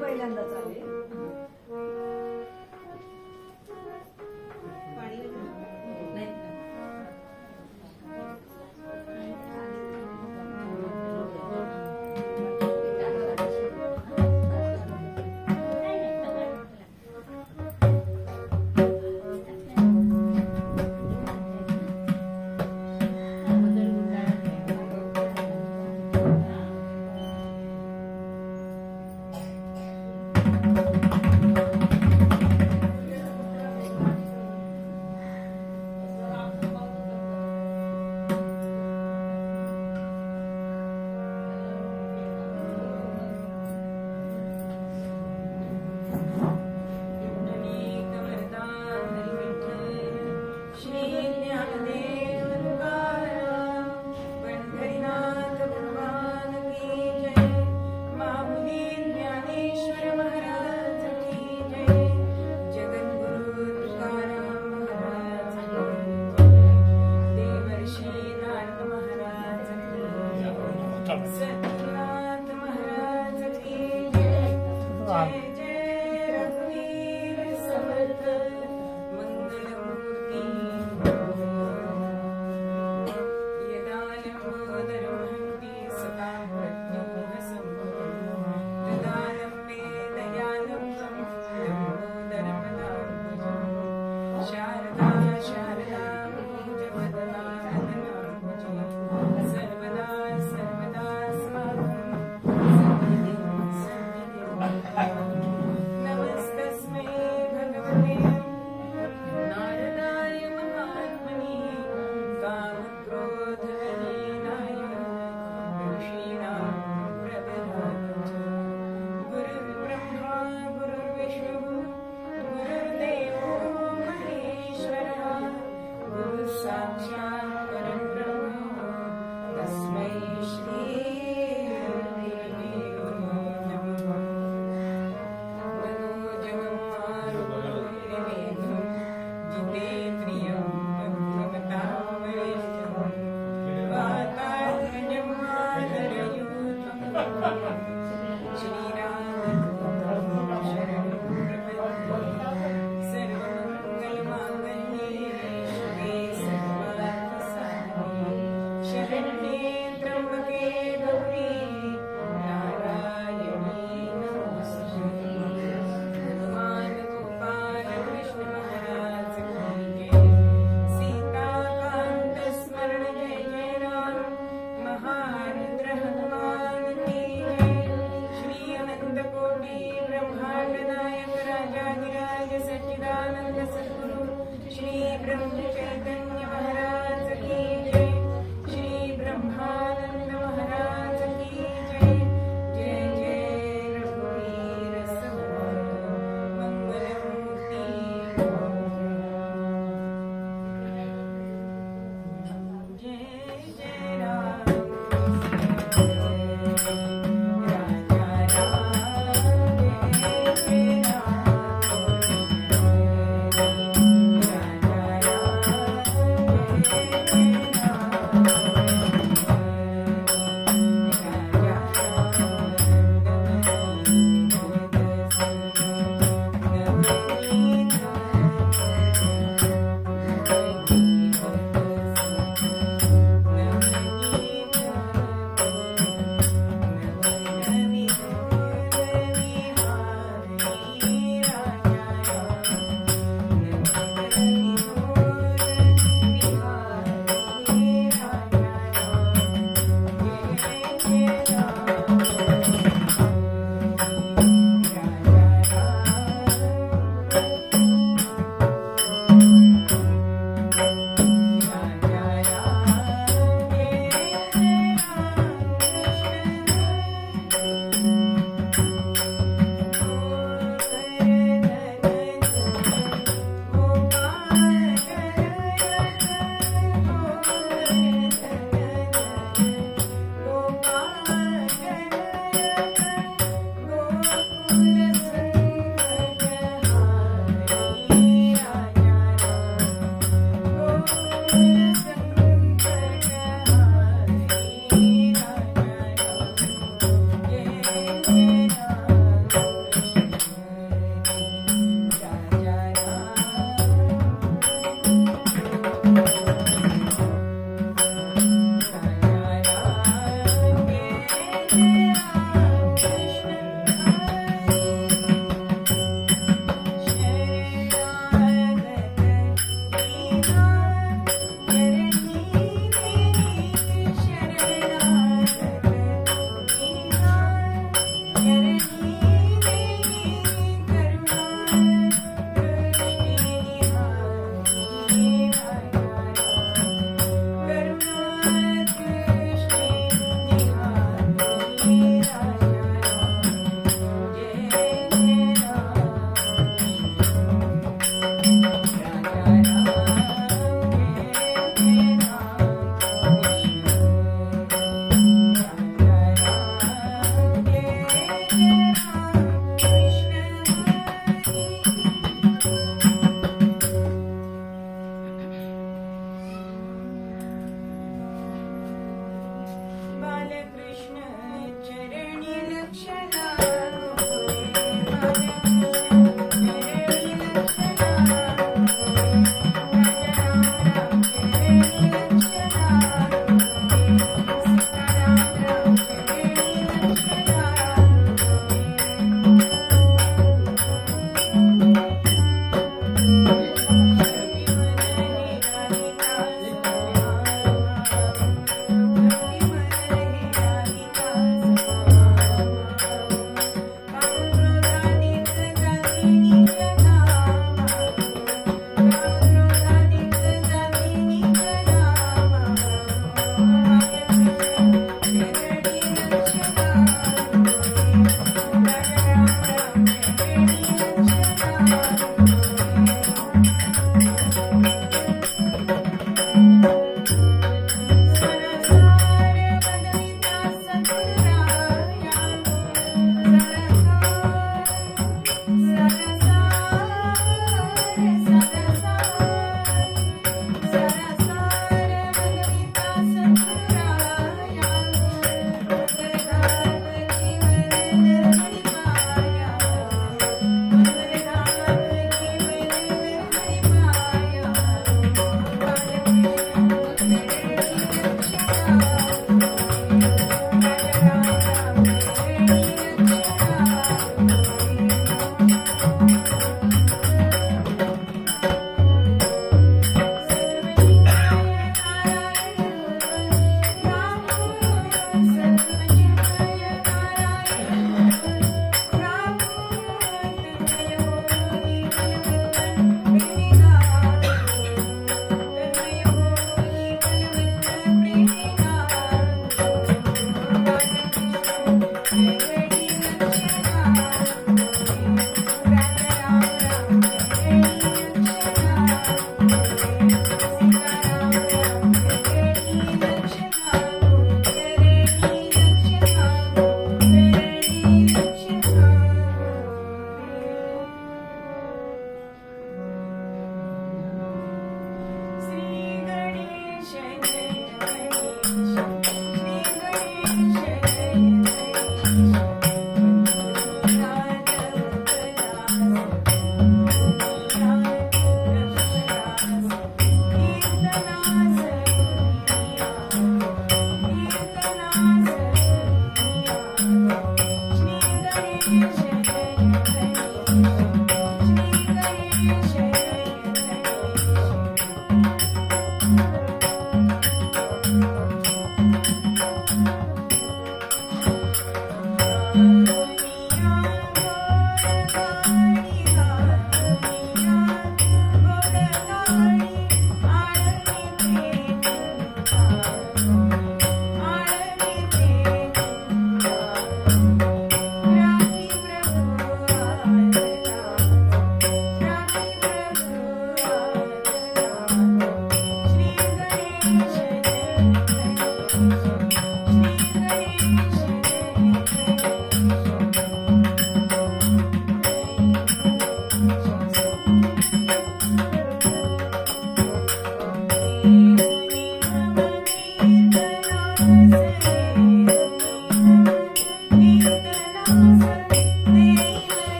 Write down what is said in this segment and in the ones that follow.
पहिल्यांदाच आले.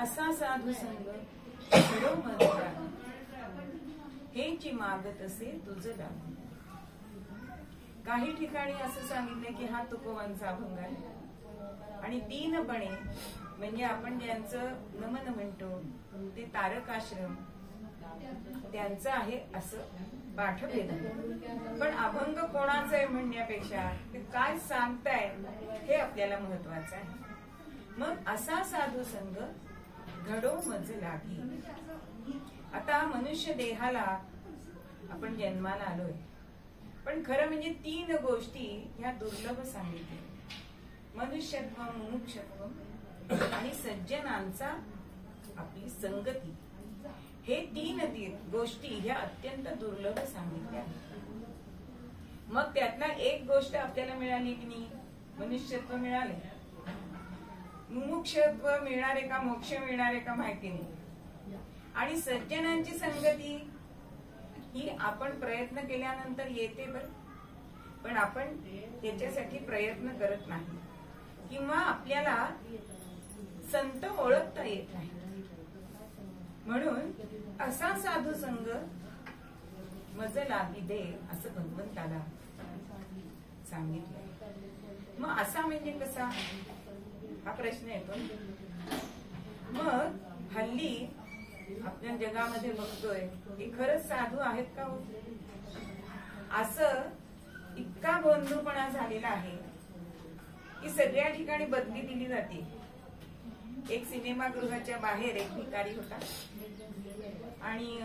असा साधू संग घडो मजला, हेची मागत असे तुझ लागू. काही ठिकाणी असं सांगितलंय की हा तुकोबांचा अभंग आहे आणि दीनपणे म्हणजे आपण ज्यांचं नमन म्हणतो ते तारकाश्रम त्यांचं आहे असं पाठभेद. पण अभंग कोणाचं आहे म्हणण्यापेक्षा ते काय सांगताय हे आपल्याला महत्वाचं आहे. मग असा साधू संग घडो मज लागी. आता मनुष्य देहाला आपण जन्माला आलोय, पण खरं म्हणजे 3 गोष्टी ह्या दुर्लभ सांगितल्या: मनुष्यत्व, मुमुक्षत्व आणि सज्जनांचा आपली संगती. हे 3 गोष्टी ह्या अत्यंत दुर्लभ सांगितल्या. मग त्यातला एक गोष्ट आपल्याला मिळाली की नाही? मनुष्यत्व मिळाले. मुमुक्षत्व मिळणार आहे का, मोक्ष मिळणार आहे का माहिती नाही. आणि सज्जनांची संगती ही आपण प्रयत्न केल्यानंतर येते बर, पण आपण त्याच्यासाठी प्रयत्न करत नाही किंवा आपल्याला संत ओळखता येत नाही. म्हणून असा साधू संग मज लागी दे असं भगवंताला सांगितलं. मग असा म्हणजे कसा हा प्रश्न येतो. मग हल्ली आपल्या जगामध्ये बघतोय की खरंच साधू आहेत का हो, असं इतका गोंधळपणा झालेला आहे की सगळ्या ठिकाणी बदली दिली जाते. एक सिनेमागृहाच्या बाहेर एक भिकारी होता आणि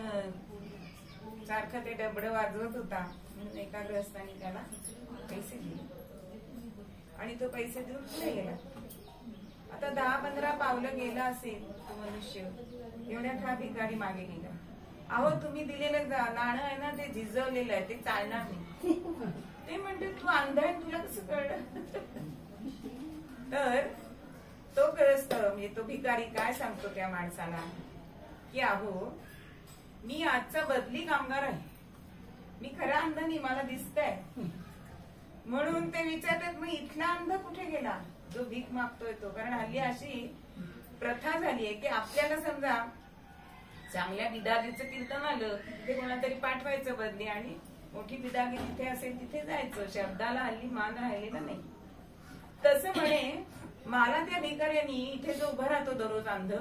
सारखं ते डबड वाजवत होता म्हणून एका ग्रस्ताने त्याला पैसे दिले आणि तो पैसे देऊन पुढे गेला. आता 10-15 पावलं गेला असेल तो मनुष्य, एवढ्यात हा भिकारी मागे गेला. अहो तुम्ही दिलेलं नाणं आहे ना ते झिजवलेलं आहे, ते चालणार नाही. ते म्हणते तू अंधा आहे, तुला कसं कळलं? तर तो ग्रस्त म्हणजे तो भिकारी काय सांगतो त्या माणसाला की अहो मी आजचा बदली कामगार आहे, मी खरा अंध नाही, मला दिसतंय. म्हणून ते विचारतात मग इथला अंध कुठे गेला जो भीक मागतोय तो? कारण हल्ली अशी प्रथा झाली आहे की आपल्याला समजा चांगल्या बिदागीचं कीर्तन आलं ते कोणातरी पाठवायचं बदली आणि मोठी बिदागी तिथे असेल तिथे जायचं. शब्दाला हल्ली मान राहिलेला नाही. तसं म्हणे मला त्या भिकाऱ्यांनी इथे जो उभा राहतो दररोज अंध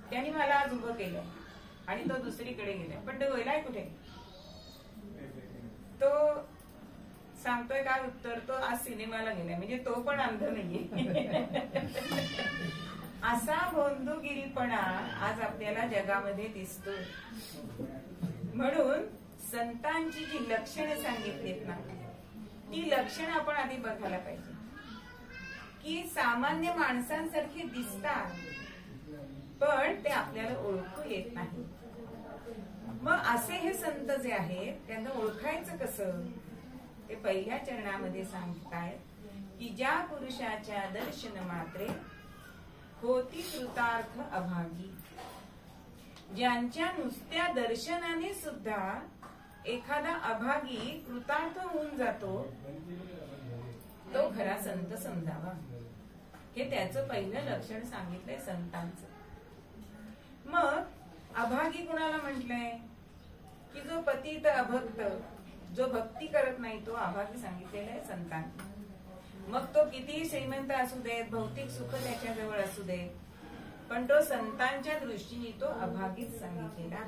त्यांनी मला आज उभं केलं आणि तो दुसरीकडे गेला, पण तो गेलाय कुठे? तो सांगतोय काय उत्तर? तो आज सिनेमाला गेलाय, म्हणजे तो पण अंध नाहीये. असा भोंदूगिरीपणा आज आपल्याला जगामध्ये दिसतो. म्हणून संतांची जी लक्षणं सांगितलीत ना ती लक्षणं आपण आधी बघायला पाहिजे की सामान्य माणसांसारखे दिसतात पण ते आपल्याला ओळखू येत नाही. मग असे हे संत जे आहेत त्यांना ओळखायचं कसं ते पहिल्या चरणामध्ये सांगतायत की ज्या पुरुषाच्या दर्शन मात्रे होती कृतार्थ अभागी. ज्यांच्या नुसत्या दर्शनाने सुद्धा एखादा अभागी कृतार्थ होऊन जातो तो खरा संत समजावा. हे त्याचं पहिलं लक्षण सांगितलंय संतांचं. मग अभागी कुणाला म्हटलंय की जो पतित अभक्त, जो भक्ती करत नाही तो अभागी सांगितलेला आहे संतांनी. मग तो कितीही श्रीमंत असू देत, भौतिक सुख त्याच्याजवळ असू दे, पण तो संतांच्या दृष्टीने तो अभागीच सांगितलेला.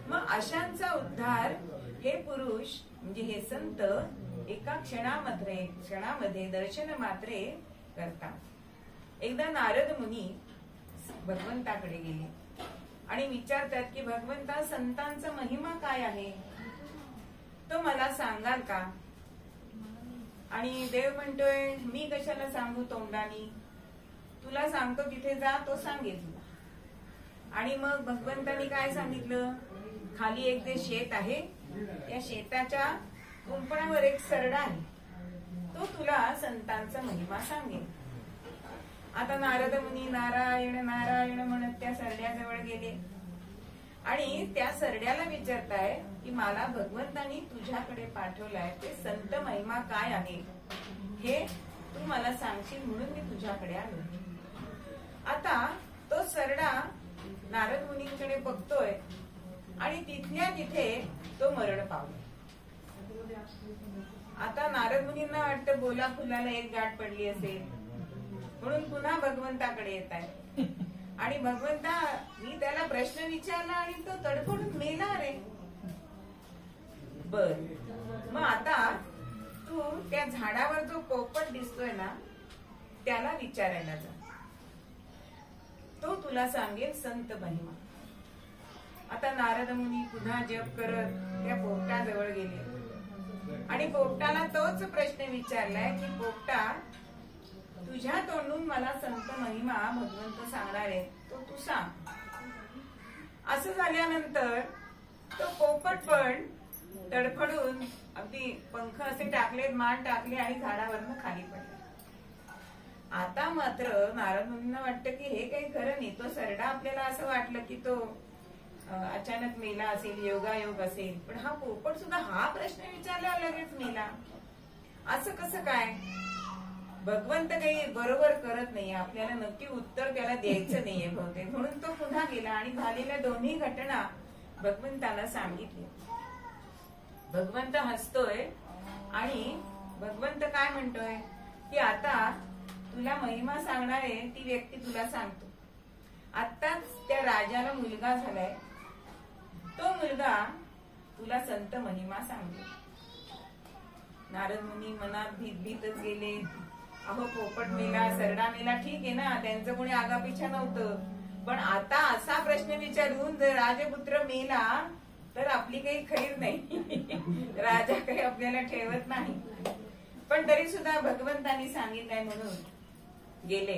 मग अशांचा उद्धार हे पुरुष म्हणजे हे संत एका क्षणामध्ये दर्शन मात्रे करतात. एकदा नारद मुनी भगवंताकडे गेले आणि विचारतात की भगवंता संतांचा महिमा काय आहे तो मला सांगाल का? आणि देव म्हणतोय मी कशाला सांगू तोंडानी, तुला सांगतो तिथे जा तो सांगेल तुला. आणि मग भगवंतानी काय सांगितलं? खाली एक जे शेत आहे त्या शेताच्या कुंपणावर एक सरडा आहे, तो तुला संतांचा महिमा सांगेल. आता नारद मुनी नारायण नारायण म्हणत त्या सरड्याजवळ गेले आणि त्या सरड्याला विचारताय की मला भगवंतानी तुझ्याकडे पाठवलाय ते संत महिमा काय आहे हे तू मला सांगशील म्हणून मी तुझ्याकडे आलो. आता तो सरडा सरडा नारद मुनींकडे बघतोय आणि तिथल्या तिथे तो मरण पावला. आता नारद मुनींना वाटतं बोला फुलाला एक गाठ पडली असेल, म्हणून पुन्हा भगवंताकडे येत आहे. आणि भगवंता, मी त्याला प्रश्न विचारला आणि तो तडफडून मेला रे. बर, मग आता तू त्या झाडावर जो पोपट दिसतोय ना त्याला विचारायला जा. तो तुला सांगेल संत महिमा. आता नारद मुनी पुन्हा जप करत त्या पोपटाजवळ गेले आणि पोपटाला तोच प्रश्न विचारलाय की पोपटा, तुझ्या तोंडून मला संत महिमा भगवंत सांगणार आहे, तो तू सांग. असं झाल्यानंतर तो पोपट पण तडफडून अगदी पंख असे टाकले, मान टाकले आणि झाडावरनं खाली पडले. आता मात्र नारद मुनींना वाटतं की हे काही खरं नाही. तो सरडा आपल्याला असं वाटलं की तो अचानक मेला असेल, योगायोग असेल, पण हा पोपट सुद्धा हा प्रश्न विचारला लगेच मेला, असं कसं काय? भगवंत काही बरोबर करत नाहीये, आपल्याला नक्की उत्तर त्याला द्यायचं नाहीये बहुतेक. म्हणून तो पुन्हा गेला आणि झालेल्या दोन्ही घटना भगवंताला सांगितली. भगवंत हसतोय आणि भगवंत काय म्हणतोय की आता तुला महिमा सांगणारे ती व्यक्ती तुला सांगतो. आत्ताच त्या राजाला मुलगा झालाय, तो मुलगा तुला संत महिमा सांगतो. नारद मुनी मनात भीतच गेले. अहो पोपट मेला, सरडा मेला, ठीक आहे ना, त्यांचं कोणी आगापिछा नव्हतं, पण आता असा प्रश्न विचारून जर राजपुत्र मेला तर आपली काही खैर नाही. राजा काही आपल्याला ठेवत नाही. पण तरी सुद्धा भगवंतांनी सांगितलंय म्हणून गेले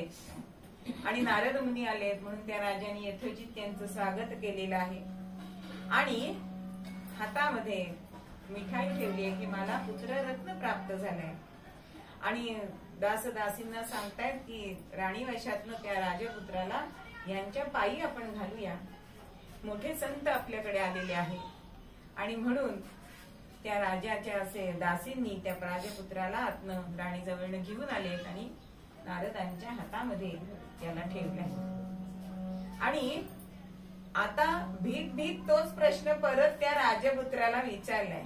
आणि नारद मुनी आलेत म्हणून त्या राजाने यथोचित त्यांचं स्वागत केलेलं आहे आणि हातामध्ये मिठाई ठेवली आहे की मला पुत्ररत्न प्राप्त झालाय. आणि दासदासींना सांगतायत की राणी वशातनं त्या राजपुत्राला यांच्या पायी आपण घालूया. मोठे संत आपल्याकडे आलेले आहे आणि म्हणून त्या राजाच्या असे दासींनी त्या राजपुत्राला आतनं राणीजवळनं घेऊन आलेत आणि नारदांच्या हातामध्ये त्याला ठेवलंय. आणि आता भीत तोच प्रश्न परत त्या राजपुत्राला विचारलाय.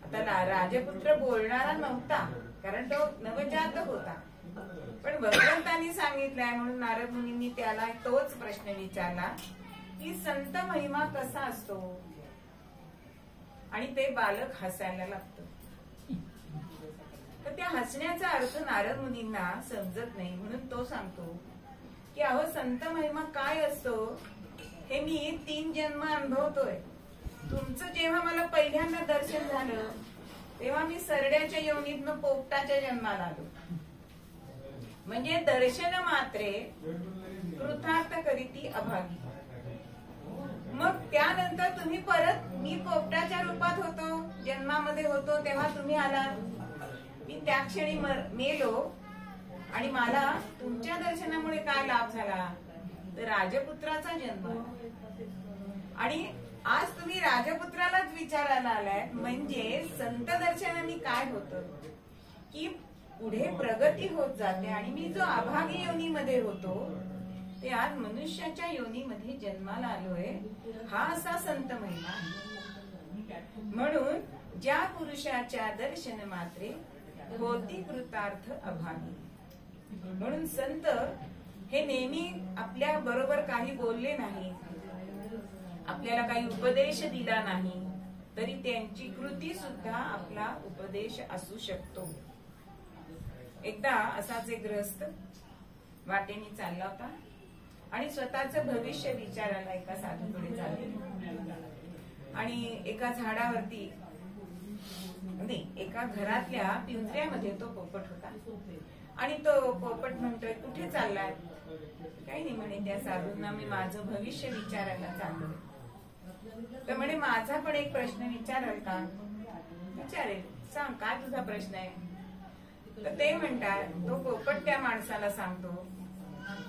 आता राजपुत्र बोलणारा नव्हता कारण तो नवजात होता, पण भगवंतांनी सांगितलंय म्हणून नारद मुनींनी त्याला तोच प्रश्न विचारला की संत महिमा कसा असतो. आणि ते बालक हसायला लागतं. तर त्या हसण्याचा अर्थ नारद मुनींना समजत नाही म्हणून तो सांगतो की अहो संत महिमा काय असतो हे मी 3 जन्म अनुभवतोय. तुमचं जेव्हा मला पहिल्यांदा दर्शन झालं तेव्हा मी सरड्याच्या योनीतनं पोपटाच्या जन्माला आलो. म्हणजे दर्शन मात्रे कृतार्थ करीती अभागी. मग त्यानंतर तुम्ही परत मी पोपटाच्या रूपात होतो, जन्मामध्ये होतो, तेव्हा तुम्ही आलात. मी त्या क्षणी मेलो आणि मला तुमच्या दर्शनामुळे काय लाभ झाला तर राजपुत्राचा जन्म. आणि आज तुम्ही राजपुत्रालाच विचारायला आलाय. म्हणजे संत दर्शनाने काय होतं की पुढे प्रगती होत जाते आणि मी जो अभागी योनीमध्ये होतो ते आज मनुष्याच्या योनीमध्ये जन्माला आलोय. हा असा संत महिमा आहे. म्हणून ज्या पुरुषाच्या दर्शन मात्रे होती कृतार्थ अभागी. म्हणून संत हे नेहमी आपल्या बरोबर काही बोलले नाही, आपल्याला काही उपदेश दिला नाही, तरी त्यांची कृती सुद्धा आपला उपदेश असू शकतो. एकदा असाच एक गृहस्थ वाटेने चालला होता आणि स्वतःचं भविष्य विचारायला एका साधूकडे चालले आणि एका झाडावरती एका घरातल्या पिंजऱ्यामध्ये तो पोपट होता आणि तो पोपट म्हणतोय कुठे चाललाय? काही नाही म्हणे, त्या साधूंना मी माझं भविष्य विचारायला चाललोय. तर म्हणे माझा पण एक प्रश्न विचाराल का? विचारेल, सांग काय तुझा प्रश्न आहे? तर ते म्हणतात, तो पोपट त्या माणसाला सांगतो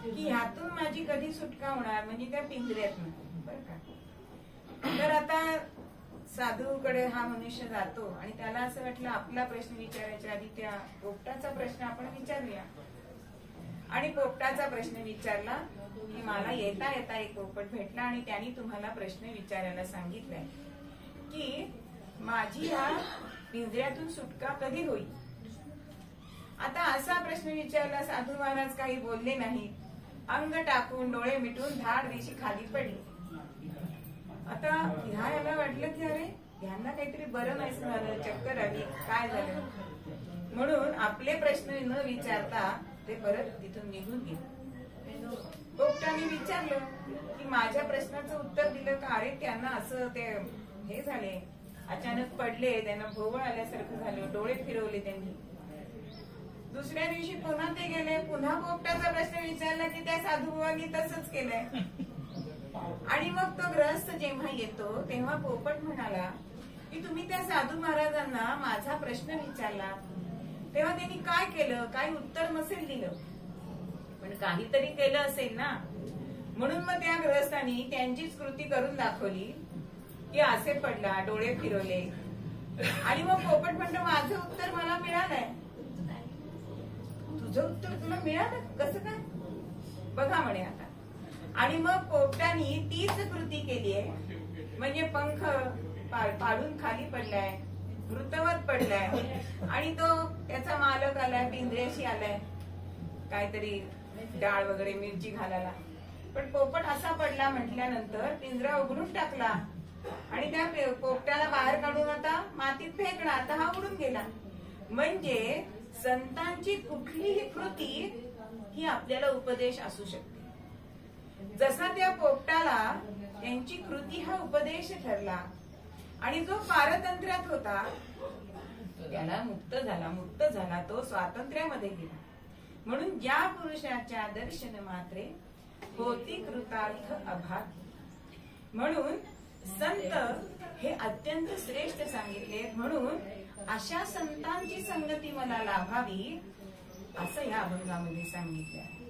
की ह्यातून माझी कधी सुटका होणार, म्हणजे त्या पिंजऱ्यातून, बरं का. तर आता साधूकडे हा मनुष्य जातो आणि त्याला असं वाटलं आपला प्रश्न विचारायच्या आधी त्या पोपटाचा प्रश्न आपण विचारूया. आणि पोपटाचा प्रश्न विचारला की मला येता येता एक पोपट भेटला आणि त्यांनी तुम्हाला प्रश्न विचारायला सांगितलाय की माझी या पिंजऱ्यातून सुटका कधी होईल. आता असा प्रश्न विचारला, साधू महाराज काही बोलले नाही, अंग टाकून डोळे मिटून धाड दिशी खाली पडले. आता ह्याला वाटलं की अरे ह्यांना काहीतरी बरं नाही झालं, चक्कर आली, काय झालं, म्हणून आपले प्रश्न न विचारता ते परत तिथून निघून गेले. पोपटाने विचारलं की माझ्या प्रश्नाचं उत्तर दिलं का? अरे त्यांना असं ते हे झाले, अचानक पडले, त्यांना भोवळ आल्यासारखं झालं, डोळे फिरवले त्यांनी. दुसऱ्या दिवशी पुन्हा ते गेले, पुन्हा पोपटाचा प्रश्न विचारला की त्या साधूबाबांनी तसंच केलंय. आणि मग तो ग्रहस्थ जेव्हा येतो तेव्हा पोपट म्हणाला की तुम्ही त्या साधू महाराजांना माझा प्रश्न विचारला तेव्हा त्यांनी काय केलं, काय उत्तर नसेल दिलं, पण काहीतरी केलं असेल ना. म्हणून मग त्या ग्रहस्थांनी त्यांचीच कृती करून दाखवली की असे पडला, डोळे फिरवले. आणि मग पोपट म्हणतो माझं उत्तर मला मिळालंय. तुझं उत्तर तुला मिळालं कसं काय? बघा म्हणे आता. आणि मग पोपटानी तीच कृती केली आहे, म्हणजे पंख पाडून खाली पडलाय, मृतवत पडलाय, आणि तो त्याचा मालक आलाय, पिंजऱ्याशी आलाय काहीतरी डाळ वगैरे मिरची घालायला. पण पोपट असा पडला म्हटल्यानंतर पिंजरा उघडून टाकला आणि त्या पोपट्याला बाहेर काढून आता मातीत फेकला, तर हा उडून गेला. म्हणजे संतांची कुठलीही कृती ही आपल्याला उपदेश असू शकते. जसा त्या पोपटाला त्यांची कृती हा उपदेश ठरला आणि जो पारतंत्र्यात होता त्याला मुक्त झाला, तो स्वातंत्र्यामध्ये गेला. म्हणून ज्या पुरुषाच्या दर्शन मात्रे होती कृतार्थ अभाग. म्हणून संत हे अत्यंत श्रेष्ठ सांगितले. म्हणून अशा संतांची संगती मला लाभावी असं या अभंगामध्ये सांगितले आहे.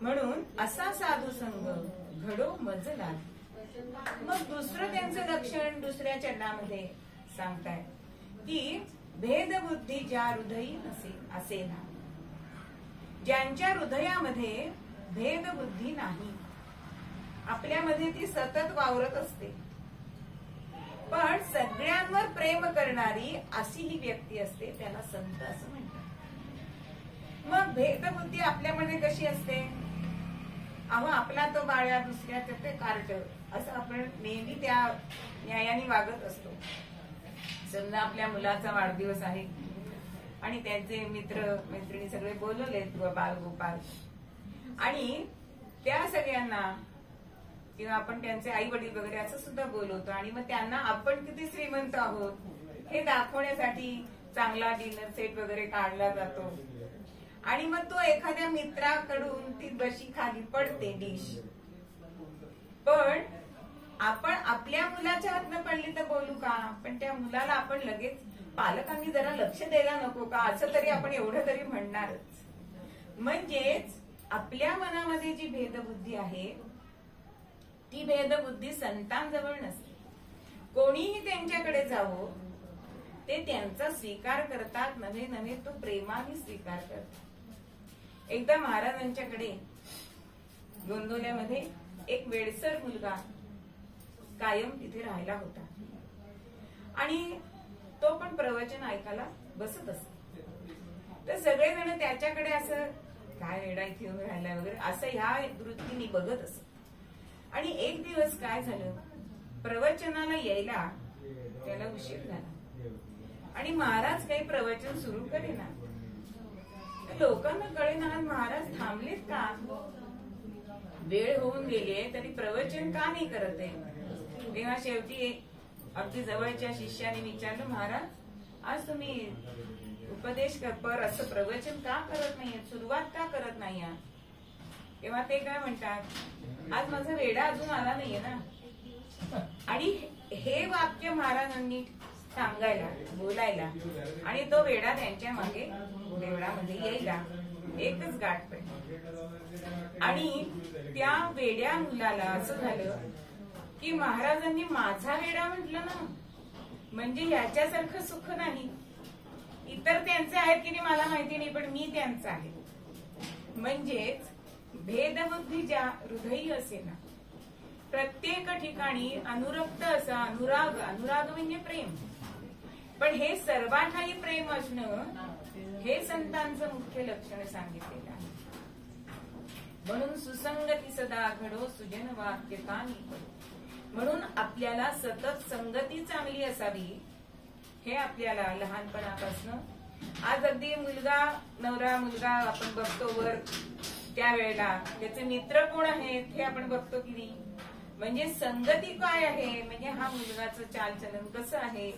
म्हणून असा साधू संग घडो मजला. मग दुसरं त्यांचं लक्षण दुसऱ्या चरणामध्ये सांगताय की भेदबुद्धी ज्या हृदयी असेल, ज्यांच्या हृदयामध्ये भेदबुद्धी नाही, आपल्यामध्ये ती सतत वावरत असते, पण सगळ्यांवर प्रेम करणारी अशी ही व्यक्ती असते, त्याला संत असं म्हणतात. मग भेदबुद्धी आपल्यामध्ये कशी असते? अहो आपला तो बाळ्या, दुसऱ्याचं ते कार्ट, असं आपण नेहमी त्या न्यायाने वागत असतो. समजा आपल्या मुलाचा वाढदिवस आहे आणि त्यांचे मित्र मैत्रिणी सगळे बोलवलेत, बाल गोपाल, आणि त्या सगळ्यांना किंवा आपण त्यांचे आई वडील वगैरे असं सुद्धा बोलवतो, आणि मग त्यांना आपण किती श्रीमंत आहोत हे दाखवण्यासाठी चांगला डिनर सेट वगैरे काढला जातो. आणि मग तो एखाद्या मित्राकडून ती बशी खाली पडते डिश, पण आपण आपल्या मुलाच्या हातनं पडली तर बोलू का? पण त्या मुलाला आपण लगेच पालकांनी जरा लक्ष द्यायला नको का, असं तरी आपण एवढं तरी म्हणणारच. म्हणजेच आपल्या मनामध्ये जी भेदबुद्धी आहे ती भेदबुद्धी संतांजवळ नसते. कोणीही त्यांच्याकडे जावो ते त्यांचा स्वीकार करतात, नव्हे नव्हे तो प्रेमाने स्वीकार करतात. एकदा महाराजांच्याकडे गोंदवल्यामध्ये एक वेडसर मुलगा कायम तिथे राहिला होता आणि तो पण प्रवचन ऐकायला बसत असत. तर सगळेजण त्याच्याकडे असं काय वेडा इथे येऊन राहिलाय वगैरे असं ह्या वृत्तीने बघत असत. आणि एक दिवस काय झालं, प्रवचनाला यायला त्याला उशीर झाला आणि महाराज काही प्रवचन सुरू करेना. लोकांना कळेना महाराज थांबलेत का, वेळ होऊन गेली तरी प्रवचन का नाही करत आहे. तेव्हा शेवटी अगदी जवळच्या शिष्याने विचारलं, महाराज आज तुम्ही उपदेश पर असं प्रवचन का करत नाहीये, सुरुवात का करत नाही? तेव्हा ते काय म्हणतात, आज माझा वेडा अजून आला नाहीये ना. आणि हे वाक्य महाराजांनी सांगायला बोलायला आणि तो वेडा त्यांच्या मागे देवळामध्ये यायला एकच गाठ पडली. आणि त्या वेड्या मुलाला असं झालं की महाराजांनी माझा वेडा म्हटलं ना, म्हणजे याच्यासारखं सुख नाही. इतर त्यांचे आहेत की नाही मला माहिती नाही, पण मी त्यांचं आहे. म्हणजेच भेदबुद्धी ज्या हृदयी असे ना, प्रत्येक ठिकाणी अनुरक्त असा अनुराग, अनुराग म्हणजे प्रेम, पण हे सर्वाठाई प्रेम असणं हे संतांचं मुख्य लक्षण सांगितलेलं आहे. म्हणून सुसंगती सदा घडो सुजन वाक्यतानी पडो. म्हणून आपल्याला सतत संगती चांगली असावी हे आपल्याला लहानपणापासून, आज अगदी मुलगा नवरा मुलगा आपण बघतो वर, त्यावेळेला त्याचे मित्र कोण आहेत हे आपण बघतो की नाही. म्हणजे संगती काय आहे, म्हणजे हा मुलगाचं चालचलन कसं आहे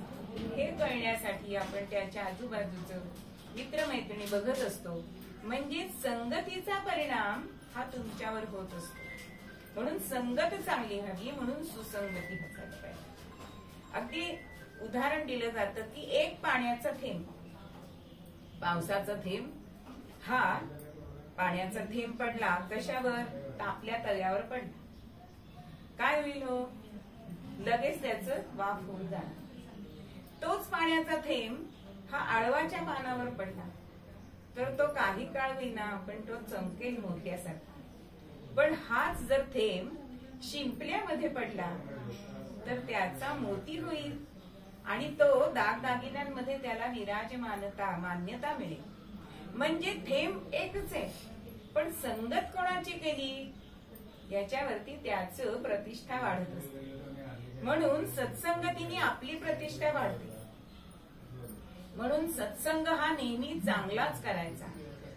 हे कळण्यासाठी आपण त्याच्या आजूबाजूचं मित्रमैत्रिणी बघत असतो. म्हणजे संगतीचा परिणाम हा तुमच्यावर होत असतो. म्हणून संगत चांगली हवी, म्हणून सुसंगती हसायला पाहिजे. अगदी उदाहरण दिलं जातं की एक पाण्याचा थेंब, पावसाचा थेंब, हा पाण्याचा थेंब पडला कशावर, तर आपल्या तळ्यावर पडला, काय होईल हो, लगेच त्याचं वाफ होऊन जाणार. तोच पाण्याचा थेंब हा आळवाच्या पानावर पडला तर तो काही काळ होईना पण तो चमकेल मोत्यासारखा. पण हाच जर थेंब शिंपल्यामध्ये पडला तर त्याचा मोती होईल आणि तो दागदागिन्यांमध्ये त्याला मान्यता मिळेल. म्हणजे थेंब एकच आहे, पण संगत कोणाची केली याच्यावरती त्याचं प्रतिष्ठा वाढत असते. म्हणून सत्संगतीने आपली प्रतिष्ठा वाढते. म्हणून सत्संग हा नेहमी चांगलाच करायचा.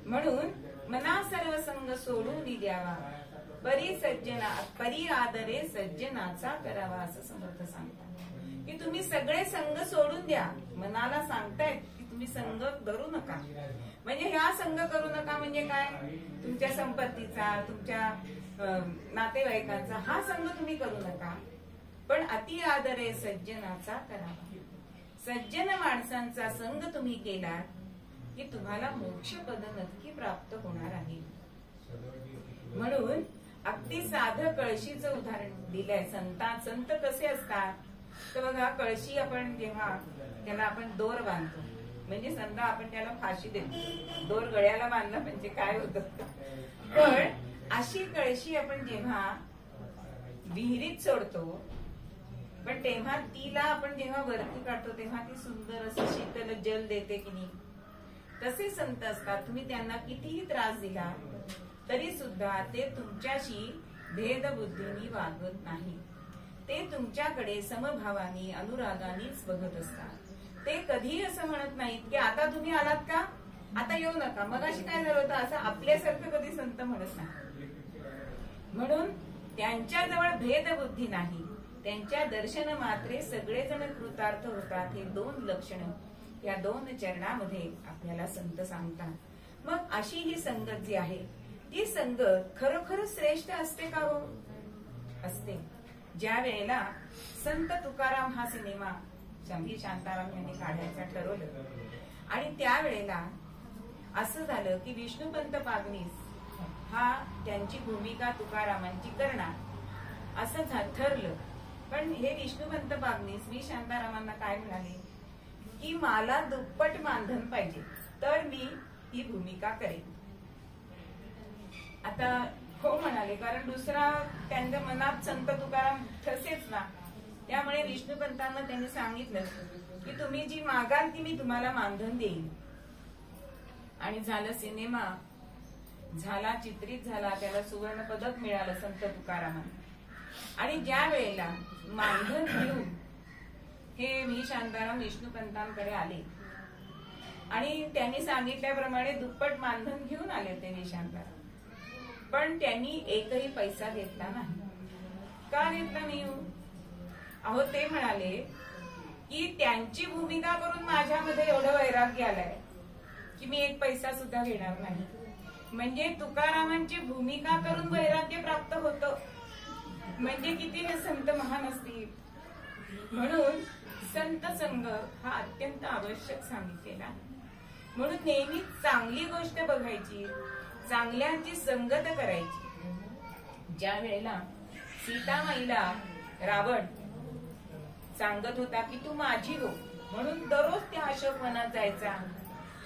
म्हणून मना सर्व संग सोडून द्यावा, परी आदरे सज्जनाचा करावा, असं समर्थ सांगतात की तुम्ही सगळे संग सोडून द्या. मनाला सांगतायत की तुम्ही संग धरू नका. म्हणजे ह्या संग करू नका म्हणजे काय, तुमच्या संपत्तीचा, तुमच्या नातेवाईकांचा हा संग तुम्ही करू नका, पण अति आदरे सज्जनाचा करावा. सज्जन माणसांचा संग तुम्ही केला की तुम्हाला मोक्षपद नक्की प्राप्त होणार आहे. म्हणून अगदी साधं कळशीचं उदाहरण दिलंय. संत कसे असतात तर बघा, कळशी आपण जेव्हा त्याला आपण दोर बांधतो, म्हणजे समजा आपण त्याला फाशी देतो, दोर गळ्याला बांधला म्हणजे काय होतं, पण अशी कळशी आपण जेव्हा विहिरीत सोडतो पण तेव्हा तिला आपण जेव्हा वरती काढतो तेव्हा ती सुंदर असं शीतल जल देते की नाही. तसे संत असतात, तुम्ही त्यांना कितीही त्रास दिला तरी सुद्धा ते तुमच्याशी भेदबुद्धीने वागत नाही. ते तुमच्याकडे समभावानी अनुरागानेच बघत असतात. ते कधी असं म्हणत नाहीत की आता तुम्ही आलात का, आता येऊ नका, मगाशी काय झालं होतं, असं आपल्यासारखं कधी संत म्हणत नाही. म्हणून त्यांच्याजवळ भेदबुद्धी नाही. त्यांच्या दर्शन मात्रे सगळेजण कृतार्थ होतात. हे दोन लक्षण या दोन चरणामध्ये आपल्याला संत सांगतात. मग अशी ही संगत जी आहे ती संगत खरोखर श्रेष्ठ असते का हो? असते. ज्या वेळेला संत तुकाराम हा सिनेमा शंभी शांताराम यांनी काढायचा ठरवलं आणि त्यावेळेला असं झालं की विष्णुपंत पागनीस हा त्यांची भूमिका तुकारामांची करणार असं ठरलं. पण हे विष्णुपंत पागनीस मी शांतारामांना काय म्हणाले की मला दुप्पट मानधन पाहिजे तर मी ही भूमिका करेन. आता हो म्हणाले, कारण दुसरा त्यांच्या मनात संत तुकाराम तसेच ना. त्यामुळे विष्णुपंतांना त्यांनी सांगितलं की तुम्ही जी मागाल ती मी तुम्हाला मानधन देईन. आणि झालं, सिनेमा झाला, चित्रित झाला, त्याला सुवर्ण पदक मिळालं संत तुकारामांना. आणि ज्या वेळेला मानधन घेऊन हे मी शांताराम विष्णुपंतांकडे आले आणि त्यांनी सांगितल्याप्रमाणे दुप्पट मानधन घेऊन आले ते मी शांताराम, पण त्यांनी एकही पैसा घेतला नाही. का घेतला नाही? अहो ते म्हणाले की त्यांची भूमिका करून माझ्यामध्ये एवढं वैराग्य आलंय की मी एक पैसा सुद्धा घेणार नाही. म्हणजे तुकारामांची भूमिका करून वैराग्य प्राप्त होतं, म्हणजे किती हे संत महान असतील. म्हणून संत संग हा अत्यंत आवश्यक सांगितलेला. म्हणून नेहमी चांगली गोष्ट बघायची, चांगल्यांची संगत करायची. ज्या वेळेला सीतामाईला रावण सांगत होता की तू माझी हो म्हणून दररोज त्या अशोकवनात जायचा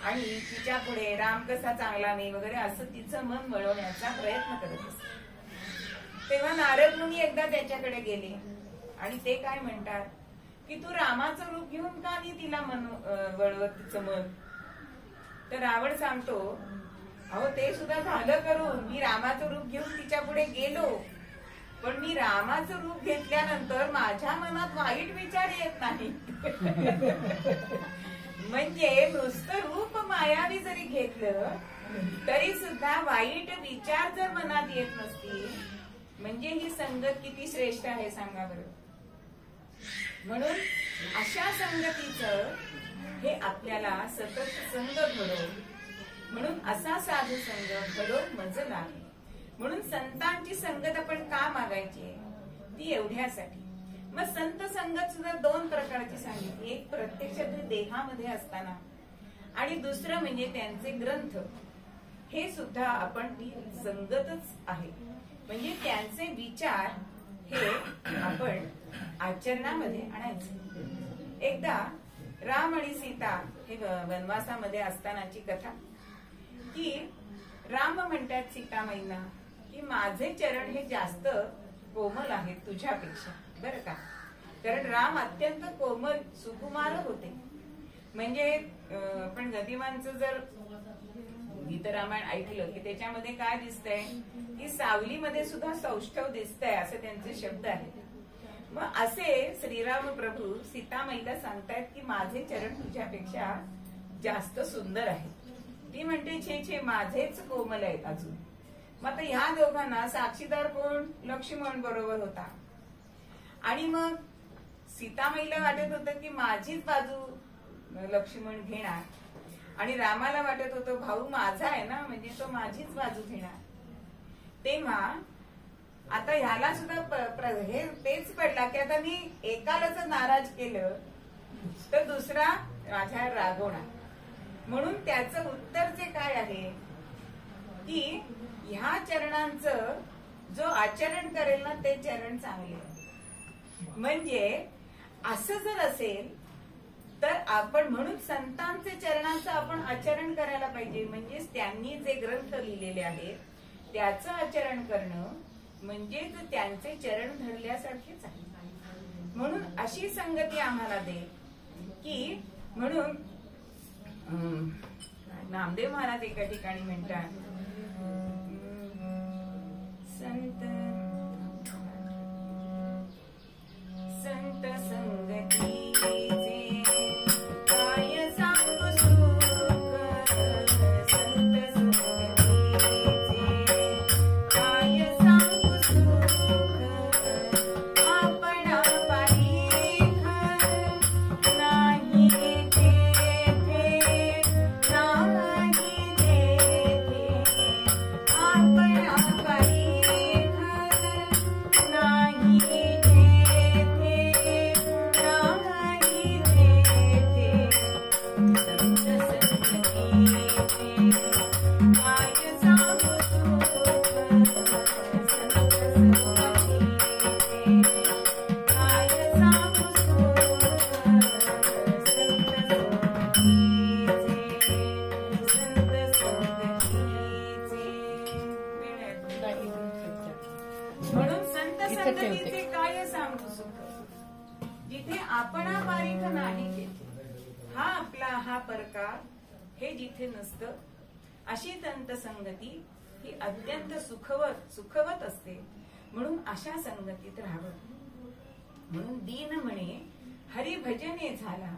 आणि तिच्या पुढे राम कसा चांगला नाही वगैरे असं तिचं मन वळवण्याचा प्रयत्न करत असते. तेव्हा नारद मुनी एकदा त्याच्याकडे गेले आणि ते काय म्हणतात की तू रामाचं रूप घेऊन का नाही तिला मन वळवत तिचं मन. तर रावण सांगतो, अहो ते सुद्धा झालं करून, मी रामाचं रूप घेऊन तिच्या पुढे गेलो, पण मी रामाचं रूप घेतल्यानंतर माझ्या मनात वाईट विचार येत नाही. म्हणजे नुसतं रूप मायावी जरी घेतलं तरी सुद्धा वाईट विचार जर मनात येत नसतील, म्हणजे ही संगत किती श्रेष्ठ आहे सांगा बरं. म्हणून अशा संगतीचं हे आपल्याला सतत संग घडो, म्हणून असा साधू संग घडो मज लागे. म्हणून संतांची संगत आपण का मागायची, ती एवढ्यासाठी. मग संत संगत सुद्धा दोन प्रकारची सांगितली, एक प्रत्यक्ष देहामध्ये असताना आणि दुसरं म्हणजे त्यांचे ग्रंथ. हे सुद्धा आपण ती संगतच आहे. म्हणजे त्यांचे विचार हे आपण आचरणामध्ये आणायचे. एकदा राम आणि सीता हे वनवासामध्ये असतानाची कथा, की राम म्हणतात सीतामाईंना की माझे चरण हे जास्त कोमल आहेत तुझ्यापेक्षा, बरं का. कारण राम अत्यंत कोमल सुकुमार होते. म्हणजे पण गदिमांचं जर गीत रामायण ऐकलं की त्याच्यामध्ये काय दिसतंय की सावलीमध्ये सुद्धा सौष्ठव दिसतंय, असे त्यांचे शब्द आहेत. मग असे श्रीराम प्रभू सीतामाईला सांगतायत की माझे चरण तुझ्यापेक्षा जास्त सुंदर आहेत. ती म्हणते छे छे माझेच कोमल आहेत अजून. मग आता ह्या दोघांना साक्षीदार कोण, लक्ष्मण बरोबर होता. आणि मग सीतामाईला वाटत होतं की माझीच बाजू लक्ष्मण घेणार आणि रामाला वाटत होतं भाऊ माझा आहे ना, म्हणजे तो माझीच बाजू घेणार. तेव्हा आता ह्याला सुद्धा हे तेच पडला की आता मी एकाला जर नाराज केलं तर दुसरा माझ्या रागवणार. म्हणून त्याचं उत्तर जे काय आहे की ह्या चरणांचं जो आचरण करेल ना ते चरण चांगले. म्हणजे असं जर असेल तर आपण म्हणून संतांचे चरणांचं आपण आचरण करायला पाहिजे. म्हणजेच त्यांनी जे ग्रंथ लिहिलेले आहेत त्याचं आचरण करणं म्हणजेच त्यांचे चरण धरल्यासारखेच आहे. म्हणून अशी संगती आम्हाला दे की म्हणून नामदेव महाराज एका ठिकाणी म्हणतात, संत संत संगतीचे काय सांगू सुख, संत संगतीचे काय सांगू सुख, आपणा पारिख नाही तेथे, नाही तेथे, आपणा पारिख नाही तेथे, नाही तेथे, संत संगतीचे काय सांगू सुख, संत संगतीचे काय सांगू सुख, संत संगतीचे. म्हणून संत संगतीचे काय सांगू सुख, जिथे आपणा पारिख नाही तेथे, हा आपला हा परकार हे जिथे नसतं, अशी संत संगती ही अत्यंत सुखवत असते. म्हणून अशा संगतीत राहावं. म्हणून दीन म्हणे हरिभजने झाला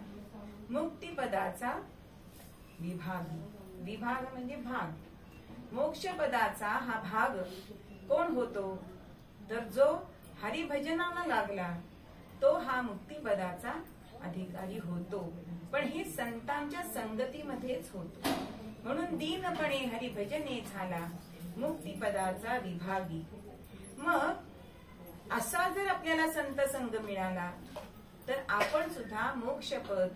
मुक्तिपदाचा विभाग. विभाग म्हणजे भाग. मोक्षपदाचा हा भाग कोण होतो, तर जो हरिभजनाला लागला तो हा मुक्तिपदाचा अधिकारी होतो. पण हे संतांच्या संगतीमध्येच होतो. म्हणून दीनपणे हरिभजने झाला मुक्तिपदाचा विभागी. मग असा जर आपल्याला संत संग मिळाला तर आपण सुद्धा मोक्षपद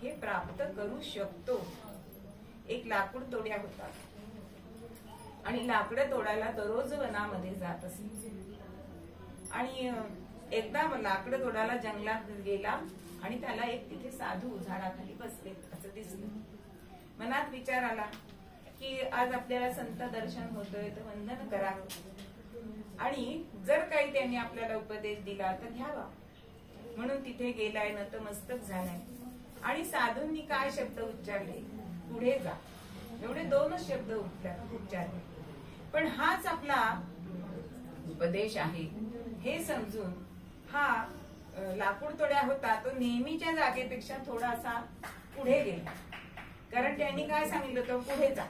हे प्राप्त करू शकतो. एक लाकूड तोड्या होता आणि लाकडं तोडायला दररोज वनामध्ये जात असे. आणि एकदा लाकडं तोडायला जंगलात गेला आणि त्याला एक तिथे साधू झाडाखाली बसले असं दिसलं. मनात विचार आला की आज आपल्याला संत दर्शन होतोय तर वंदन करावं, आणि जर काही त्यांनी आपल्याला उपदेश दिला तर घ्यावा. म्हणून तिथे गेलाय, नतमस्तक झालाय आणि साधूंनी काय शब्द उच्चारले, पुढे जा, एवढे 2च शब्द उच्चारले. पण हाच आपला उपदेश आहे हे समजून हा लाकूड तोड्या होता तो नेहमीच्या जागेपेक्षा थोडासा पुढे गेला. कारण त्यांनी काय सांगितलं होतं, पुढे जा.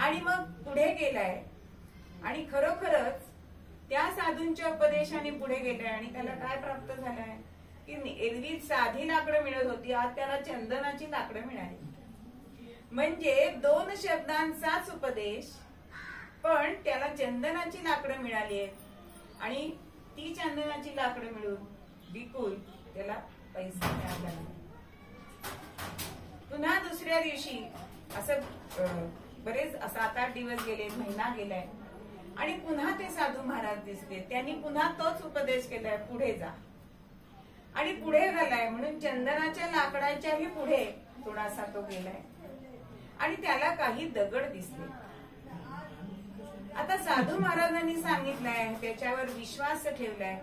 आणि मग पुढे गेलाय आणि खरोखरच त्या साधूंच्या उपदेशाने पुढे गेलाय. आणि त्याला काय प्राप्त झालंय की एरवी साधी लाकडं मिळत होती, आज त्याला चंदनाची लाकडं मिळाली. म्हणजे 2 शब्दांचाच उपदेश, पण त्याला चंदनाची लाकडं मिळाली आहेत आणि ती चंदनाची लाकडं मिळून विकून त्याला पैसा मिळाला. पुन्हा दुसऱ्या दिवशी असं बरेच 7-8 दिवस गेले, महिना गेलाय आणि पुन्हा ते साधू महाराज दिसले. त्यांनी पुन्हा तोच उपदेश केलाय, पुढे जा. आणि पुढे गेलाय म्हणून चंदनाच्या लाकडाच्याही पुढे थोडासा तो गेलाय आणि त्याला काही दगड दिसले. आता साधू महाराजांनी सांगितलंय, त्याच्यावर विश्वास ठेवलाय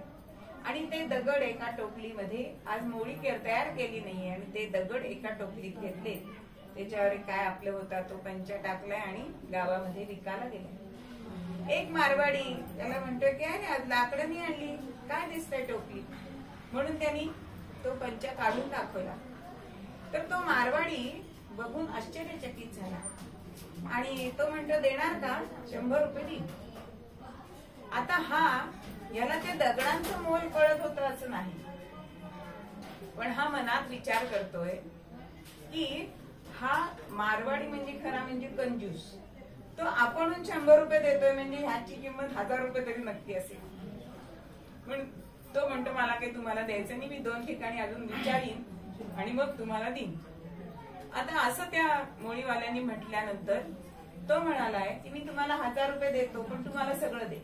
आणि ते दगड एका टोपलीमध्ये, आज मोळी तयार केली नाहीये, आणि ते दगड एका टोपलीत घेतले. त्याच्यावर काय आपलं होता तो पंचा टाकलाय आणि गावामध्ये विकायला गेला. एक मारवाडी त्याला म्हणतोय की अरे आज लाकडं नाही आणली, काय दिसतंय टोपली, म्हणून त्यांनी तो पंचा काढून दाखवला. तर तो मारवाडी बघून आश्चर्यचकित झाला आणि तो म्हणतो, देणार का, 100 रुपये दे. आता याला ते दगडांचं मोल कळत होतं असं नाही, पण हा मनात विचार करतोय की हा मारवाडी म्हणजे खरा म्हणजे कंजूस. तो आपण 100 रुपये देतोय म्हणजे ह्याची किंमत 1000 रुपये तरी नक्की असेल. पण तो म्हणतो, मला काही तुम्हाला द्यायचं नाही, मी 2 ठिकाणी अजून विचारीन आणि मग तुम्हाला देईन. आता असं त्या मोळीवाल्यांनी म्हटल्यानंतर तो म्हणालाय की मी तुम्हाला 1000 रुपये देतो, पण तुम्हाला सगळं दे.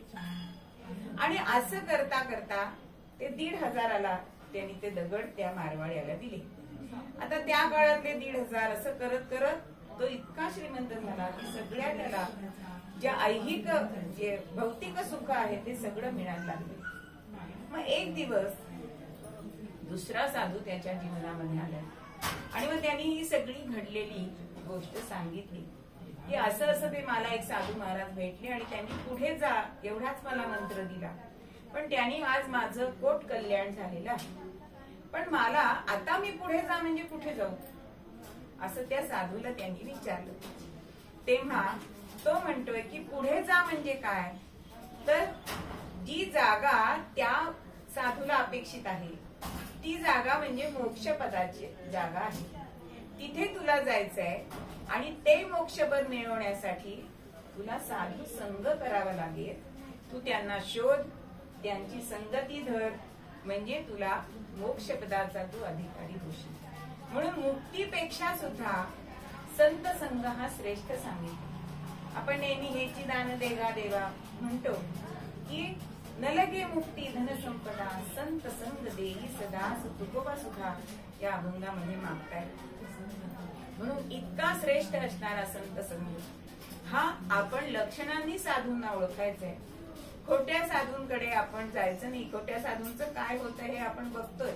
आणि असं करता करता ते 1500 त्यांनी ते दगड त्या मारवाड्याला दिले. आता त्या काळातले 1500 असं करत करत तो इतका श्रीमंत झाला की सगळ्या त्याला ज्या ऐहिक जे भौतिक सुख आहे ते सगळं मिळायला लागले. मग एक दिवस दुसरा साधू त्याच्या जीवनामध्ये आला आणि मग त्यांनी ही सगळी घडलेली गोष्ट सांगितली की असं असं ते मला एक साधू महाराज भेटले आणि त्यांनी पुढे जा एवढाच मला मंत्र दिला, पण त्यांनी आज माझं कोट कल्याण झालेलं आहे. पण मला आता मी पुढे जा म्हणजे कुठे जाऊ, असं त्या साधूला त्यांनी विचारलं. तेव्हा तो म्हणतोय की पुढे जा म्हणजे काय, तर जी जागा त्या साधूला अपेक्षित आहे ती जागा म्हणजे मोक्षपदाची जागा आहे. तिथे तुला जायचंय आणि ते मोक्षपद मिळवण्यासाठी तुला साधू संग करावा लागेल. तू त्यांना शोध, त्यांची संगती धर, म्हणजे तुला मोक्षपदाचा तू अधिकारी होशील. म्हणून मुक्तीपेक्षा सुद्धा संत संग हा श्रेष्ठ सांगितला. आपण नेहमी हेची दान देगा देवा म्हणतो की न लगे मुक्ती धन संपदा संत संग देई सदा तुकोबा सुखा या अभंगामध्ये मागताय. म्हणून इतका श्रेष्ठ असणारा संत संग हा आपण लक्षणांनी साधूंना ओळखायचंय. खोट्या साधूंकडे आपण जायचं नाही. खोट्या साधूंचं काय होतं हे आपण बघतोय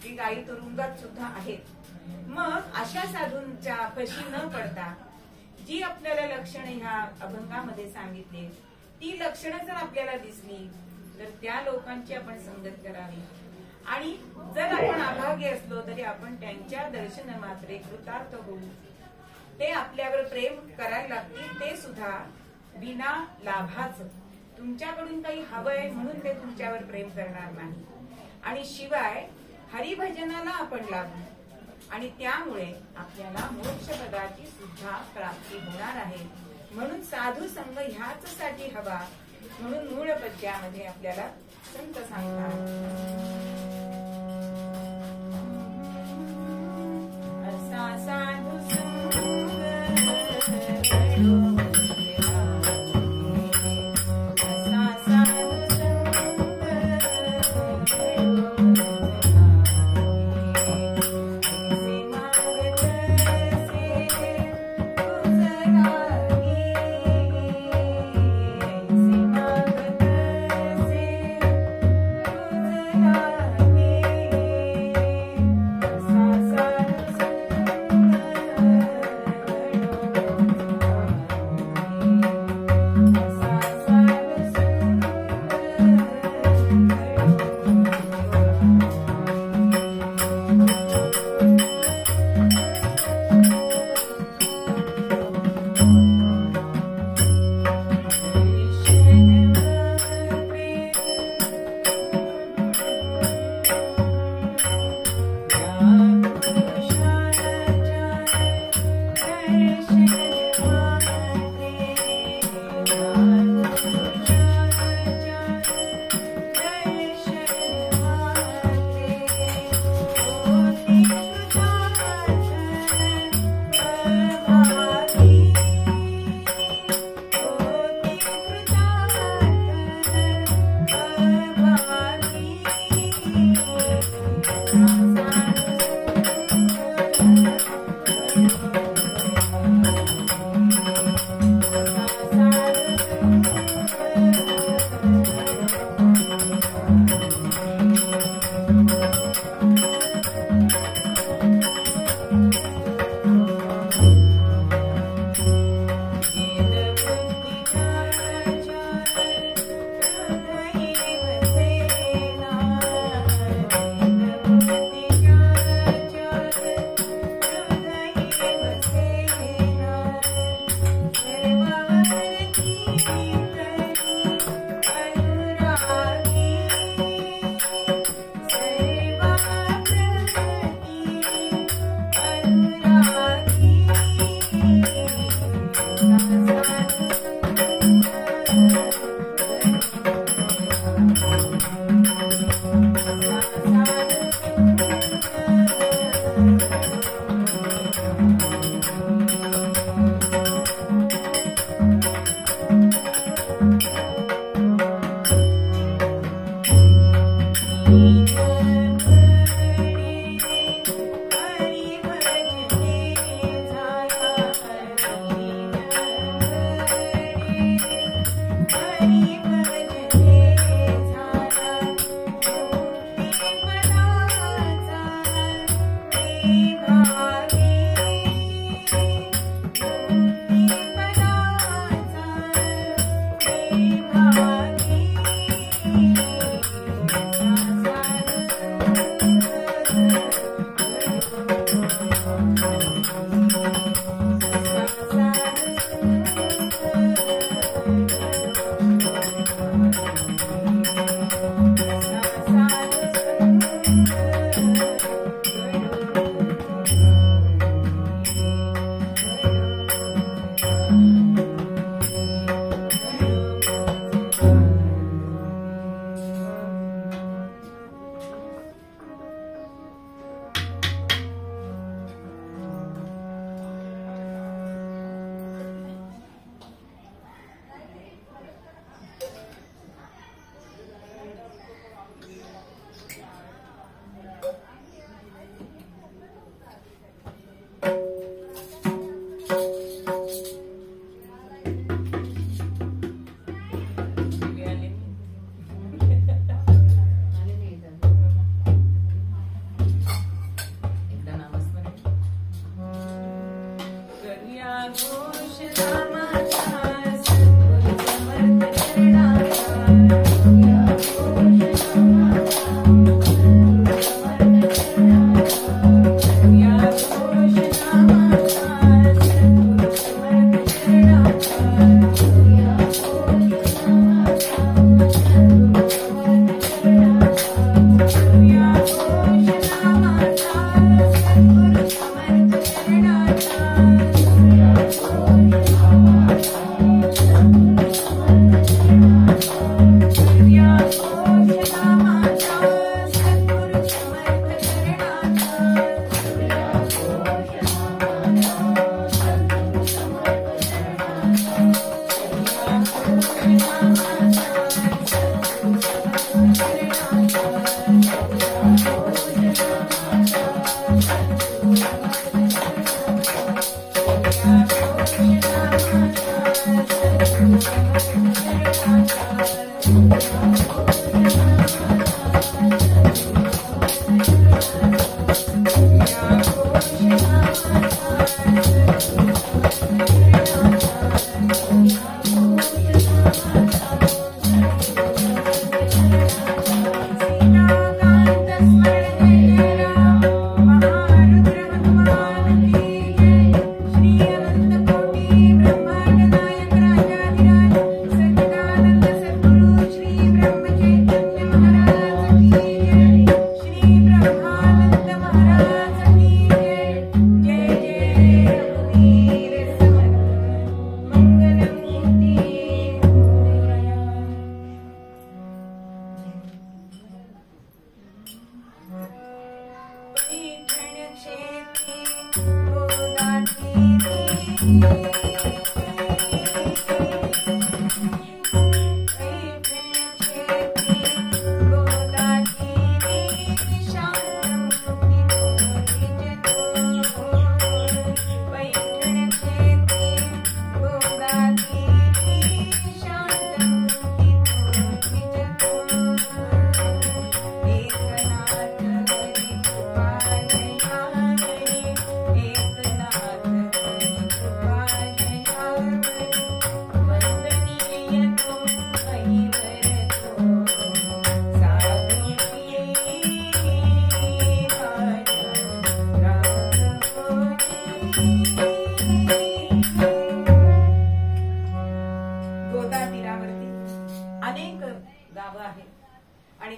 की काही तुरुंगात सुद्धा आहेत. मग अशा साधूंच्या फशी न पडता जी आपल्याला लक्षणं ह्या अभंगामध्ये सांगितली ती लक्षणं जर आपल्याला दिसली तर त्या लोकांची आपण संगत करावी. आणि जर आपण अभागी असलो तरी आपण त्यांच्या दर्शन मात्रे कृतार्थ होऊ. ते आपल्यावर प्रेम करायला लागतील, ते सुद्धा बिना लाभाचं. तुमच्याकडून काही हवंय म्हणून ते तुमच्यावर प्रेम करणार नाही. आणि शिवाय हरिभजनाला आपण लागू आणि त्यामुळे आपल्याला मोक्षपदाची सुद्धा प्राप्ती होणार आहे. म्हणून साधू संघ ह्याच साठी हवा. म्हणून मूळ पद्यामध्ये आपल्याला संत सांगतात असा साधू संग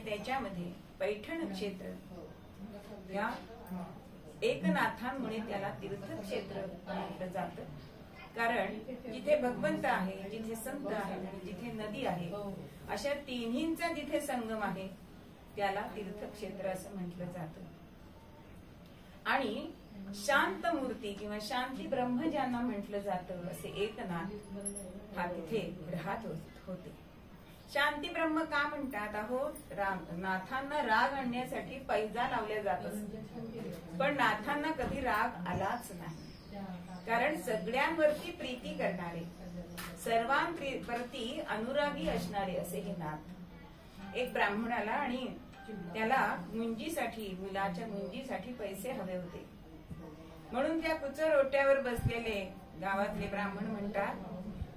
त्याच्यामध्ये पैठण क्षेत्र या एकनाथांमुळे त्याला तीर्थक्षेत्र म्हटलं जातं. कारण जिथे भगवंत आहे, जिथे संत आहे आणि जिथे नदी आहे, अशा तिन्हींचा जिथे संगम आहे त्याला तीर्थक्षेत्र असं म्हटलं जातं. आणि शांत मूर्ती किंवा शांती ब्रह्म ज्यांना म्हटलं जातं असे एकनाथ हा तिथे राहत होते. शांती ब्रह्म का म्हणतात? अहो, नाथांना राग आणण्यासाठी पैजा लावल्या जात असत, पण नाथांना कधी राग आलाच नाही. कारण सगळ्यांवरती प्रीती करणारे, सर्वांप्रती अनुरागी असणारे असे हे नाथ. एक ब्राह्मणाला आणि त्याला मुंजीसाठी, मुलाच्या मुंजीसाठी पैसे हवे होते. म्हणून त्या कुचर ओट्यावर बसलेले गावातले ब्राह्मण म्हणतात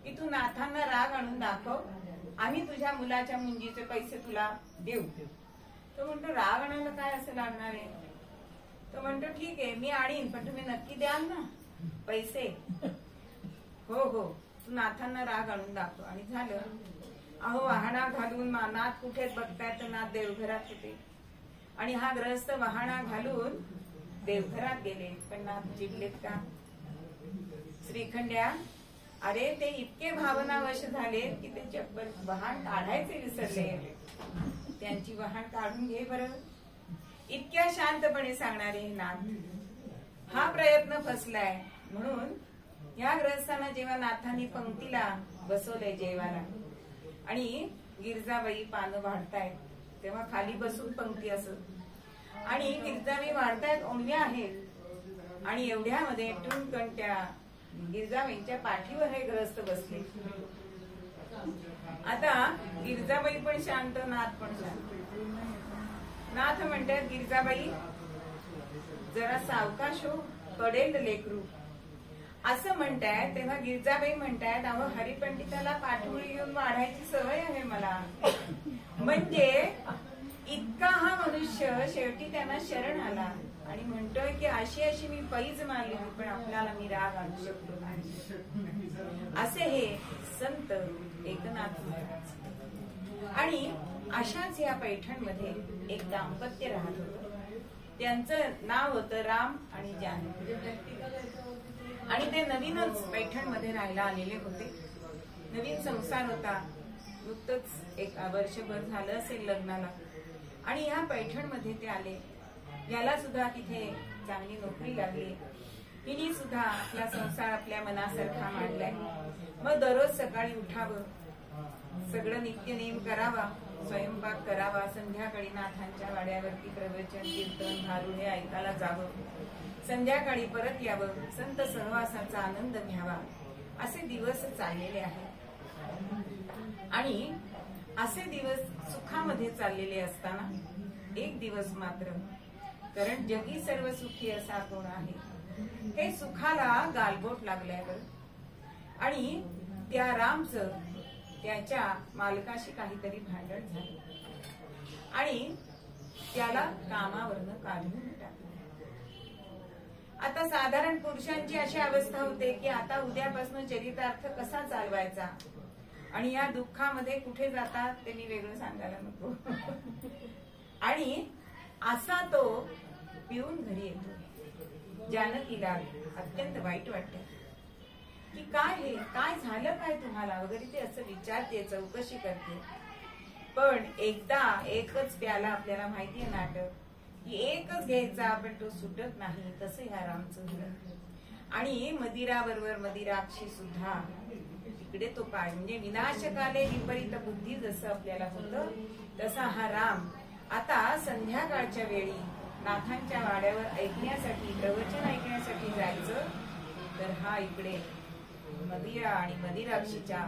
की तू नाथांना राग आणून दाखव, आम्ही तुझ्या मुलाच्या मुंजीचे पैसे तुला देऊ. तो म्हणतो राग आणायला काय असं लागणार आहे? तो म्हणतो ठीक आहे मी आणीन, पण तुम्ही नक्की द्याल ना पैसे? हो हो, तू नाथांना राग आणून दाखव. आणि झालं. अहो, वाहना घालून नाथ कुठे बघताय तर नाथ देवघरात होते. आणि हा ग्रहस्थ वाहना घालून देवघरात गेले, पण नाथ चिडलेत का? श्रीखंड्या, अरे ते इतके भावनावश झाले की ते चप्पल वाहन काढायचे विसरले. त्यांची वाहन काढून घे बरं. इतक्या शांतपणे सांगणारे हे नाथ. हा प्रयत्न फसलाय. म्हणून या ग्रहस्थांना जेव्हा नाथांनी पंक्तीला बसवलंय जेवायला आणि गिरजाबाई पानं वाढतायत, तेव्हा खाली बसून पंक्ती असत आणि गिरजाबाई वाढतायत, ओणव्या आहेत. आणि एवढ्यामध्ये टुनकन त्या गिरजाबाईंच्या पाठीवर हे ग्रस्त बसले. आता गिरजाबाई पण शांत, नाथ पण शांत. नाथ म्हणतात गिरजाबाई जरा सावकाश हो, पडेल लेकरू असं म्हणतायत. तेव्हा गिरजाबाई म्हणतायत अहो, हरिपंडिताला पाठवळी घेऊन वाढायची सवय आहे मला. म्हणजे इतका हा मनुष्य शेवटी त्यांना शरण आला आणि म्हणतोय की अशी अशी मी पैज मारली, पण आपल्याला मी राग आणू शकतो नाही. असे हे संत एकनाथ. आणि अशाच या पैठण मध्ये एक दाम्पत्य राहत होतं. त्यांचं नाव होतं राम आणि जानकी. आणि ते नवीनच पैठण मध्ये राहायला आलेले होते. नवीन संसार होता, नुकतंच एक वर्षभर झालं असेल लग्नाला, आणि ह्या पैठणमध्ये ते आले. याला सुद्धा तिथे चांगली नोकरी लागली. हिने सुद्धा आपला संसार आपल्या मनासारखा मांडलाय. मग दररोज सकाळी उठावं, सगळं नित्यनेम करावा, स्वयंपाक करावा, संध्याकाळी नाथांच्या वाड्यावरती प्रवचन कीर्तन भारुडे ऐकायला जावं, संध्याकाळी परत यावं, संत सहवासाचा आनंद घ्यावा. असे दिवस चाललेले आहेत. आणि असे दिवस सुखामध्ये चाललेले असताना एक दिवस मात्र, कारण जगी सर्व सुखी असा कोण आहे, हे सुखाला गालबोट लागल्यावर आणि त्या रामचं त्याच्या मालकाशी काहीतरी भांडण झालं आणि त्याला कामावरनं काढून टाकलं. आता साधारण पुरुषांची अशी अवस्था होते की आता उद्यापासून चरितार्थ कसा चालवायचा, आणि या दुःखामध्ये कुठे जातात ते मी वेगळं सांगायला नको. आणि असा तो पिऊन घरी येतो. जानकीला अत्यंत वाईट वाटते की काय हे, काय झालं काय तुम्हाला वगैरे, ते असं विचारते, चौकशी करते. पण एकदा एकच प्याला, आपल्याला माहिती आहे नाटक की एकच घ्यायचा पण तो सुटत नाही, तसं ह्या रामचं झालं. आणि मदिरा बरोबर मदिराक्षी सुद्धा तिकडे तो पाय, म्हणजे विनाशकाले विपरीत बुद्धी जसं आपल्याला होतं तसा हा राम आता संध्याकाळच्या वेळी नाथांच्या वाड्यावर ऐकण्यासाठी, प्रवचन ऐकण्यासाठी जायचं, तर हा इकडे मदिरा आणि मदिराक्षीच्या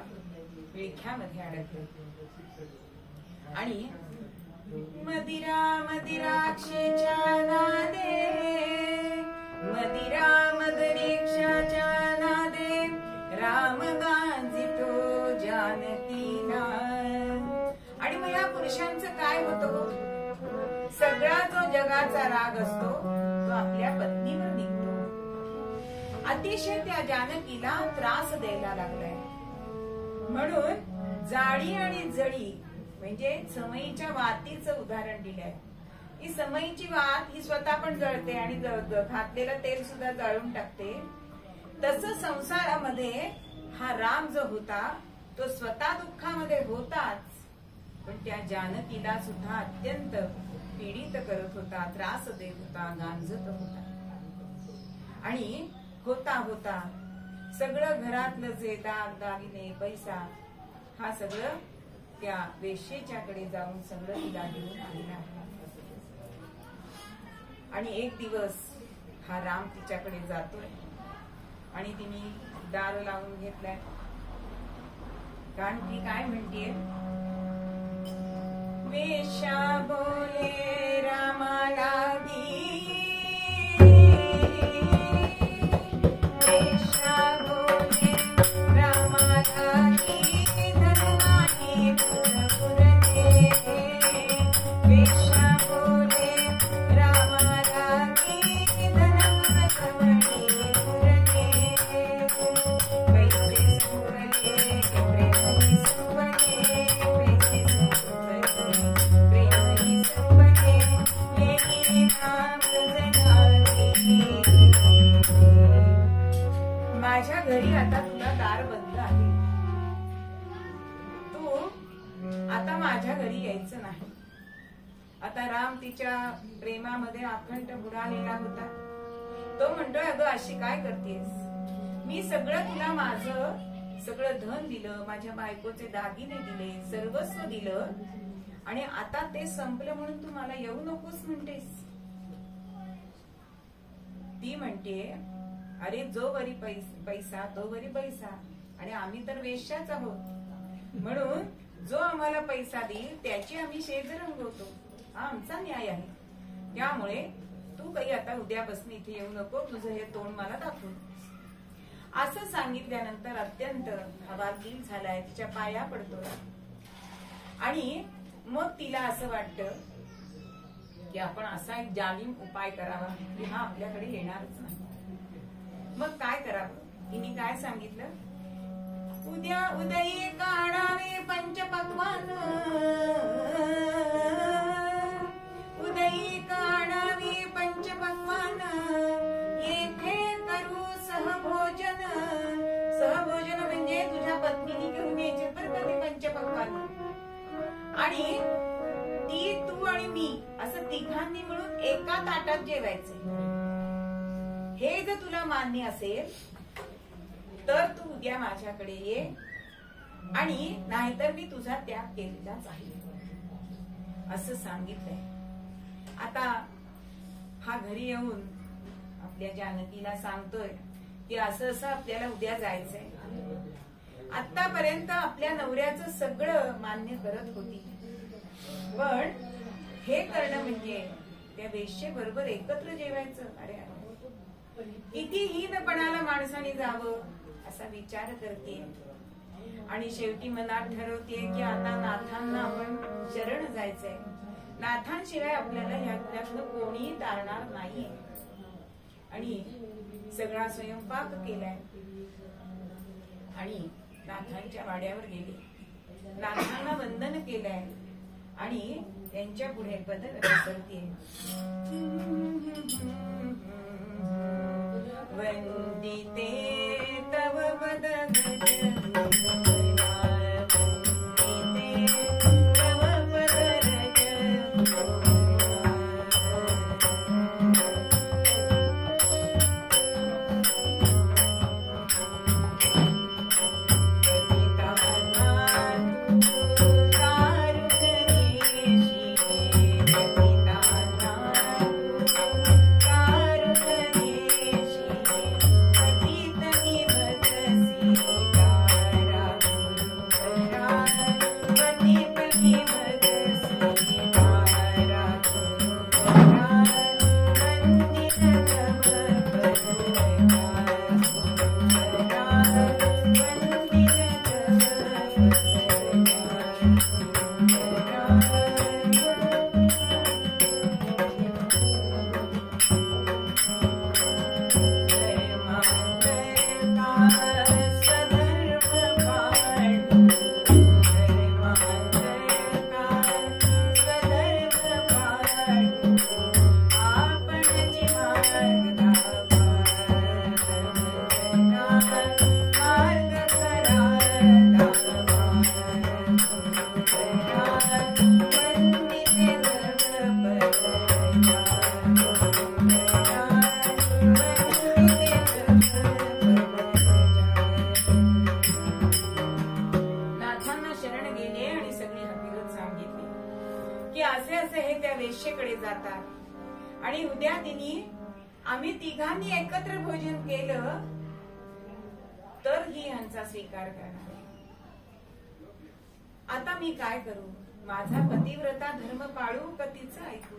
विळख्यामध्ये अडकले. आणि मदिरा मदिराक्षीच्या नादे, मदिरा मदिरेक्षाच्या नादे, राम गांजितो जानकीला. आणि मग या पुरुषांचं काय होतं, सगळा जो जगाचा राग असतो तो आपल्या पत्नीवर निघतो. अतिशय त्या जानकीला त्रास द्यायला लागलाय. म्हणून जाळी आणि जळी म्हणजे समईच्या वातीचं उदाहरण दिलंय. ही समईची वात ही स्वतः पण जळते आणि घातलेलं तेल सुद्धा जाळून टाकते. तसं संसारामध्ये हा राम जो होता तो स्वतः दुःखामध्ये होताच, पण त्या जानकीला सुद्धा अत्यंत पीडित करत होता, त्रास देत होता, गांजत होता. आणि होता होता सगळं घरातलं जे दाग दागिने पैसा हा सगळं त्या वेश्येच्याकडे जाऊन सगळं तिला घेऊन आलेला आहे. आणि एक दिवस हा राम तिच्याकडे जातोय आणि तिने दार लावून घेतलाय. कारण ती काय म्हणतीये, वेश्या बोले रामाला माझ्या घरी आता तुला दार बंद आहे, तू आता माझ्या घरी यायचं नाही. आता राम तिच्या प्रेमामध्ये अखंड बुडालेला होता. तो म्हणतोय, अगं अशी काय करतेस, मी सगळं तुला माझं सगळं धन दिलं, माझ्या बायकोचे दागिने दिले, सर्वस्व दिलं, आणि आता ते संपलं म्हणून तू मला येऊ नकोस म्हणतेस. ती म्हणते, अरे जो वरी पैसा तो वरी पैसा, आणि आम्ही तर वेश्याच आहोत, म्हणून जो आम्हाला पैसा देईल त्याची आम्ही शेज रंगवतो, हा आमचा न्याय आहे. त्यामुळे तू काही आता उद्यापासून इथे येऊ नको, तुझं हे तोंड मला दाखवून. असं सांगितल्यानंतर अत्यंत हवालदिल झालाय, तिच्या पाया पडतो. आणि मग तिला असं वाटतं की आपण असा एक जालिम उपाय करावा की हा आपल्याकडे येणारच नाही. मग काय करावं, तिने काय सांगितलं, उद्या उदयी काढावे पंचपक्वान, उदयी काढावे पंचपक्वान, येथे करू सहभोजन. सहभोजन म्हणजे तुझ्या पत्नीने घेऊन यायचे बरं का ते पंचपक्वान. आणि ती, तू आणि मी असं तिघांनी मिळून एका ताटात जेवायचंय. हे जर तुला मान्य असेल तर तू उद्या माझ्याकडे ये, आणि नाहीतर मी तुझा त्याग केलेलाच आहे असं सांगितलंय. आता हा घरी येऊन आपल्या जानकीला सांगतोय की असं असं आपल्याला उद्या जायचंय. आतापर्यंत आपल्या नवऱ्याचं सगळं मान्य करत होती, पण हे करणं म्हणजे त्या वेश्येबरोबर एकत्र जेवायचं. अरे किती हीनपणाला माणसाने जावं असा विचार करते, आणि शेवटी मनात ठरवते की आता नाथांना आपण शरण जायचंय. नाथांशिवाय आपल्याला ह्यातलं कोणीही तारणार नाही. आणि सगळा स्वयंपाक केलाय आणि नाथांच्या वाड्यावर गेले, नाथांना वंदन केलंय आणि त्यांच्या पुढे पदर करते. वंदिते तव पद वेश्येकडे जातात आणि उद्या तिने आम्ही तिघांनी एकत्र भोजन केलं तर ही यांचा स्वीकार करणार आहे. आता मी काय करू? माझा पतिव्रता धर्म पाळू का तिचं ऐकू?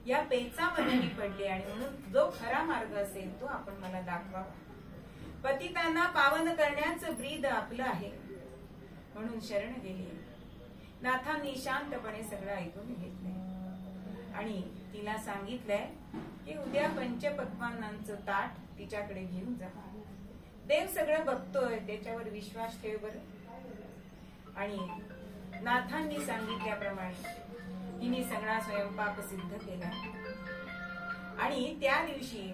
या पेचामध्ये मी पडले आणि म्हणून जो खरा मार्ग असेल तो आपण मला दाखवावा. पतितांना पावन करण्याचं ब्रीद आपलं आहे म्हणून शरण गेले. नाथांनी शांतपणे सगळं ऐकून घेतलंय आणि तिला सांगितलंय की उद्या पंचपक्वान्नांचं ताट तिच्याकडे घेऊन जा. देव सगळं बघतोय, त्याच्यावर विश्वास ठेव बरं. आणि नाथांनी सांगितल्याप्रमाणे तिने सगळा स्वयंपाक सिद्ध केला. आणि त्या दिवशी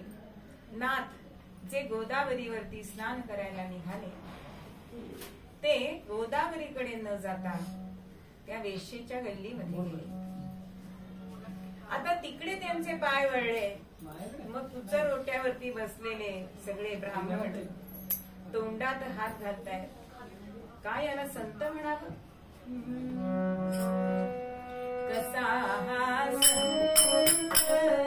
नाथ जे गोदावरीवरती स्नान करायला निघाले ते गोदावरीकडे न जाता त्या वेश्येच्या गल्लीमध्ये गेले. आता तिकडे त्यांचे पाय वळले. मग तुझ्या रोट्यावरती बसलेले सगळे ब्राह्मण तोंडात हात घालतायत. काय याला संत म्हणावं? कसा हा संत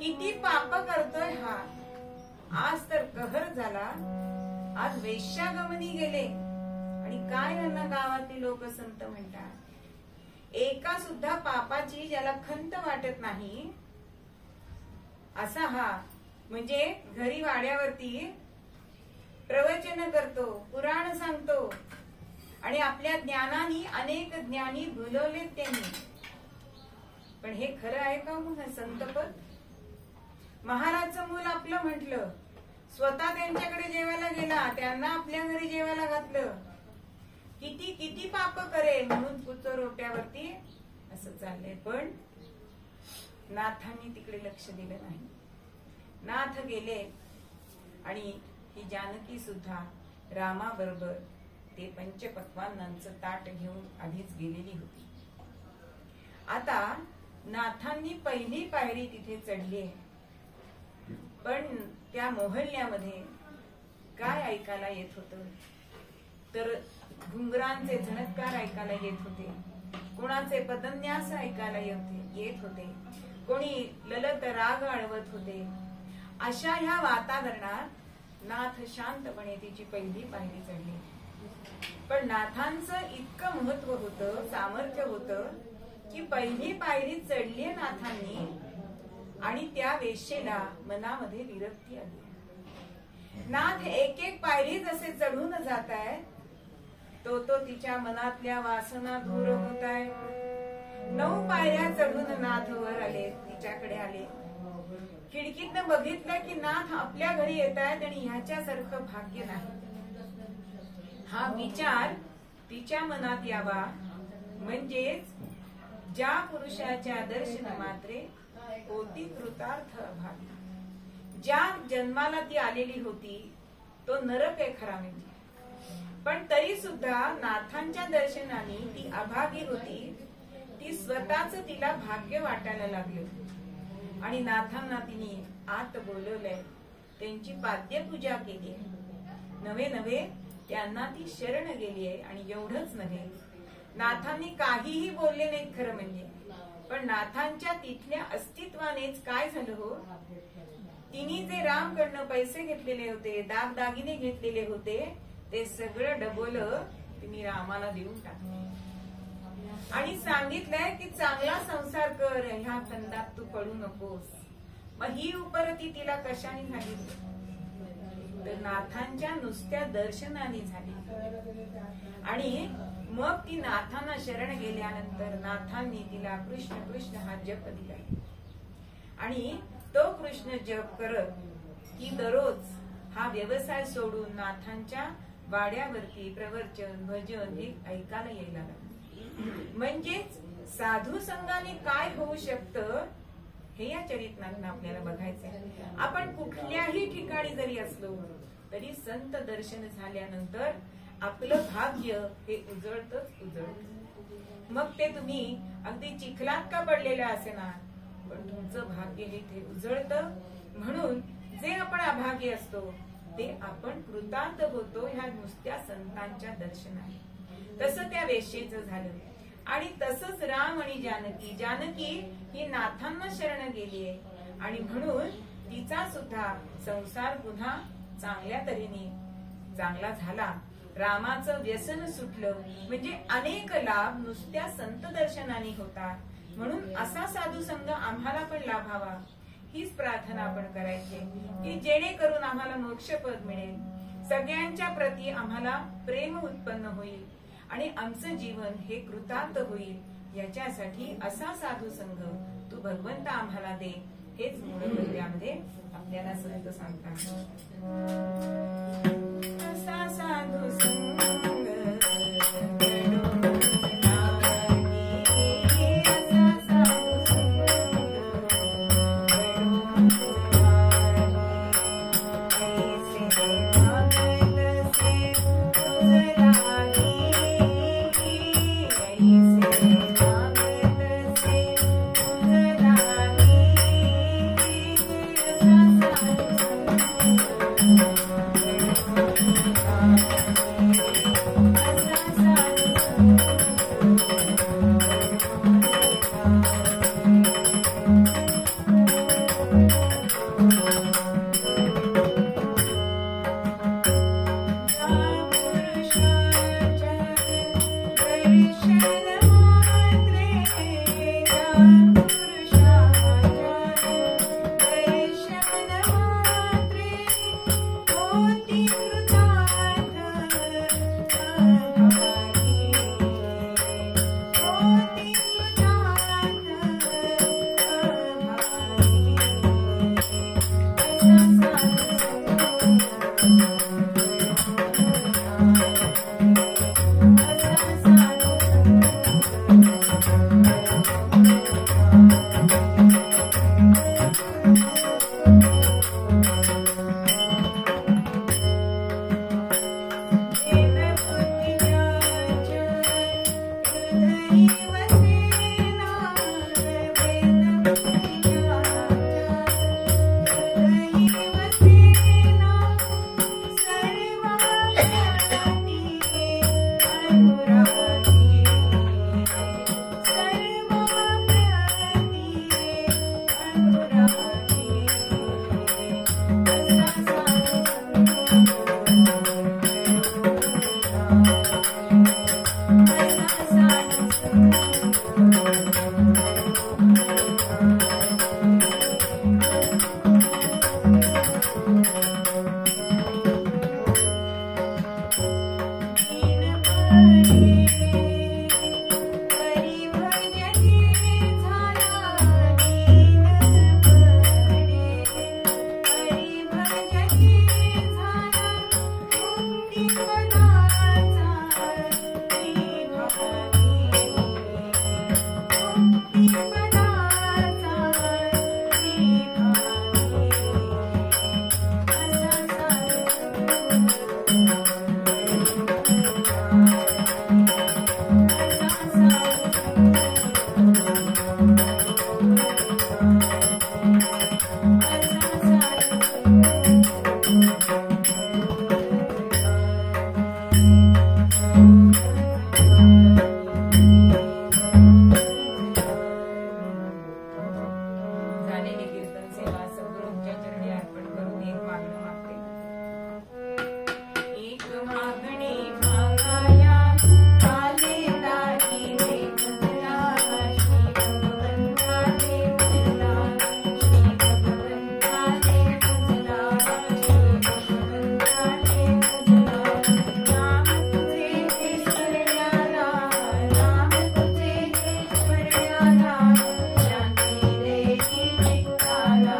किती पाप करतोय हा. आज तर कहर झाला, आज वेश्यागमनी गेले. आणि काय यांना गावातली लोक संत म्हणतात. एका सुद्धा पापाची ज्याला खंत वाटत नाही असा हा, म्हणजे घरी वाड्यावरती प्रवचन करतो, पुराण सांगतो आणि आपल्या ज्ञानाने अनेक ज्ञानी भुलवलेत त्यांनी. पण हे खरं आहे का मग संतपद? महाराजचं मूल आपलं म्हटलं, स्वतः त्यांच्याकडे जेवायला गेला, त्यांना आपल्या घरी जेवायला घातलं. किती किती पाप करेल म्हणून पुत्र रोट्यावरती असं चाललंय. पण नाथांनी तिकडे लक्ष दिलं नाही. नाथ गेले आणि ही जानकी सुद्धा रामाबरोबर ते पंचपक्वान्नांचं ताट घेऊन आधीच गेलेली होती. आता नाथांनी पहिली पायरी तिथे चढली. पण त्या मोहल्ल्यामध्ये काय ऐकायला येत होतं तर घुंगरांचे झणत्कार ऐकायला येत होते, कोणाचे पदन्यास ऐकायला येत होते, कोणी ललत राग आळवत होते. अशा ह्या वातावरणात नाथ शांतपणे तिची पहिली पायरी चढली. पण नाथांचं इतकं महत्व होतं, सामर्थ्य होतं की पहिली पायरी चढली नाथांनी आणि त्या वेश्येला मनामध्ये विरक्ती आली. नाथ एक एक पायरी जसे चढून जात आहे तो तिच्या मनातल्या वासना दूर होत आहे. 9 पायऱ्या चढून नाथ वर आले, तिच्याकडे आले. खिडकीतनं बघितलं की नाथ आपल्या घरी येत आहेत आणि ह्याच्यासारखं भाग्य नाही. हा विचार तिच्या मनात यावा, म्हणजेच ज्या पुरुषाच्या दर्शन मात्रे होती कृतार्थ अभागी. ज्या जन्माला ती आलेली होती तो नरक आहे खरा म्हणजे, पण तरी सुद्धा नाथांच्या दर्शनाने ती अभागी होती. ती स्वतःच तिला भाग्य वाटायला लागलं आणि नाथांना तिने आत बोलवलंय, त्यांची पाद्यपूजा केली. नवे नवे त्यांना ती शरण गेली आहे. आणि एवढंच नव्हे, नाथांनी काहीही बोलले नाहीत खरं म्हणजे, पण नाथांच्या तिथल्या अस्तित्वानेच काय झालं हो, तिने जे रामकडनं पैसे घेतलेले होते, दागदागिने घेतलेले होते, ते सगळं डबोलं तिने रामाला देऊन टाकले आणि सांगितलंय की चांगला संसार कर, ह्या फंदात तू पडू नकोस. मग ही उपरती तिला कशाने झाली तर नाथांच्या नुसत्या दर्शनाने झाली. आणि मग ती नाथांना शरण गेल्यानंतर नाथांनी तिला कृष्ण कृष्ण हा जप दिला आणि तो कृष्ण जप करत ती दररोज हा व्यवसाय सोडून नाथांच्या वाड्यावरती प्रवचन भजन हे ऐकायला यायला लागले. म्हणजेच साधू संघाने काय होऊ शकतं हे या चरित्रातून आपल्याला बघायचंय. आपण कुठल्याही ठिकाणी जरी असलो तरी संत दर्शन झाल्यानंतर आपलं भाग्य हे उजळतच उजळत. मग ते तुम्ही अगदी चिखलात का पडलेलं असेना, पण तुमचं भाग्य हे ते उजळतं. म्हणून जे आपण अभागी असतो ते आपण कृतार्थ होतो ह्या नुसत्या संतांच्या दर्शनाने. तसं त्या वेश्येचं झालं. आणि तसंच राम आणि जानकी, जानकी ही नाथांना शरण गेलीये आणि म्हणून तिचा सुद्धा संसार पुन्हा चांगल्या तऱ्हेने चांगला झाला. रामाचं व्यसन सुटलं. म्हणजे अनेक लाभ नुसत्या संत दर्शनाने होतात. म्हणून असा साधू संघ आम्हाला पण लाभावा हीच प्रार्थना आपण करायची की जेणेकरून आम्हाला मोक्षपद मिळेल, सगळ्यांच्या प्रती आम्हाला प्रेम उत्पन्न होईल आणि आमचं जीवन हे कृतार्थ होईल. याच्यासाठी असा साधू संघ तू भगवंत आम्हाला दे, हेच मूळमध्ये आपल्याला संत सांगतात. असा साधू संघ झालेली कीर्तन सेवा सद्गुरूंच्या चरणी अर्पण करून एक मागणं मागते. एक मागणी मागाया काले दारी देवला श्री भगवंता देवला श्री भगवंता देवला श्री भगवंता देवला नाम तुझे ईश्वरयाला नाम तुझे ईश्वरयाला शांती देई चित्ताला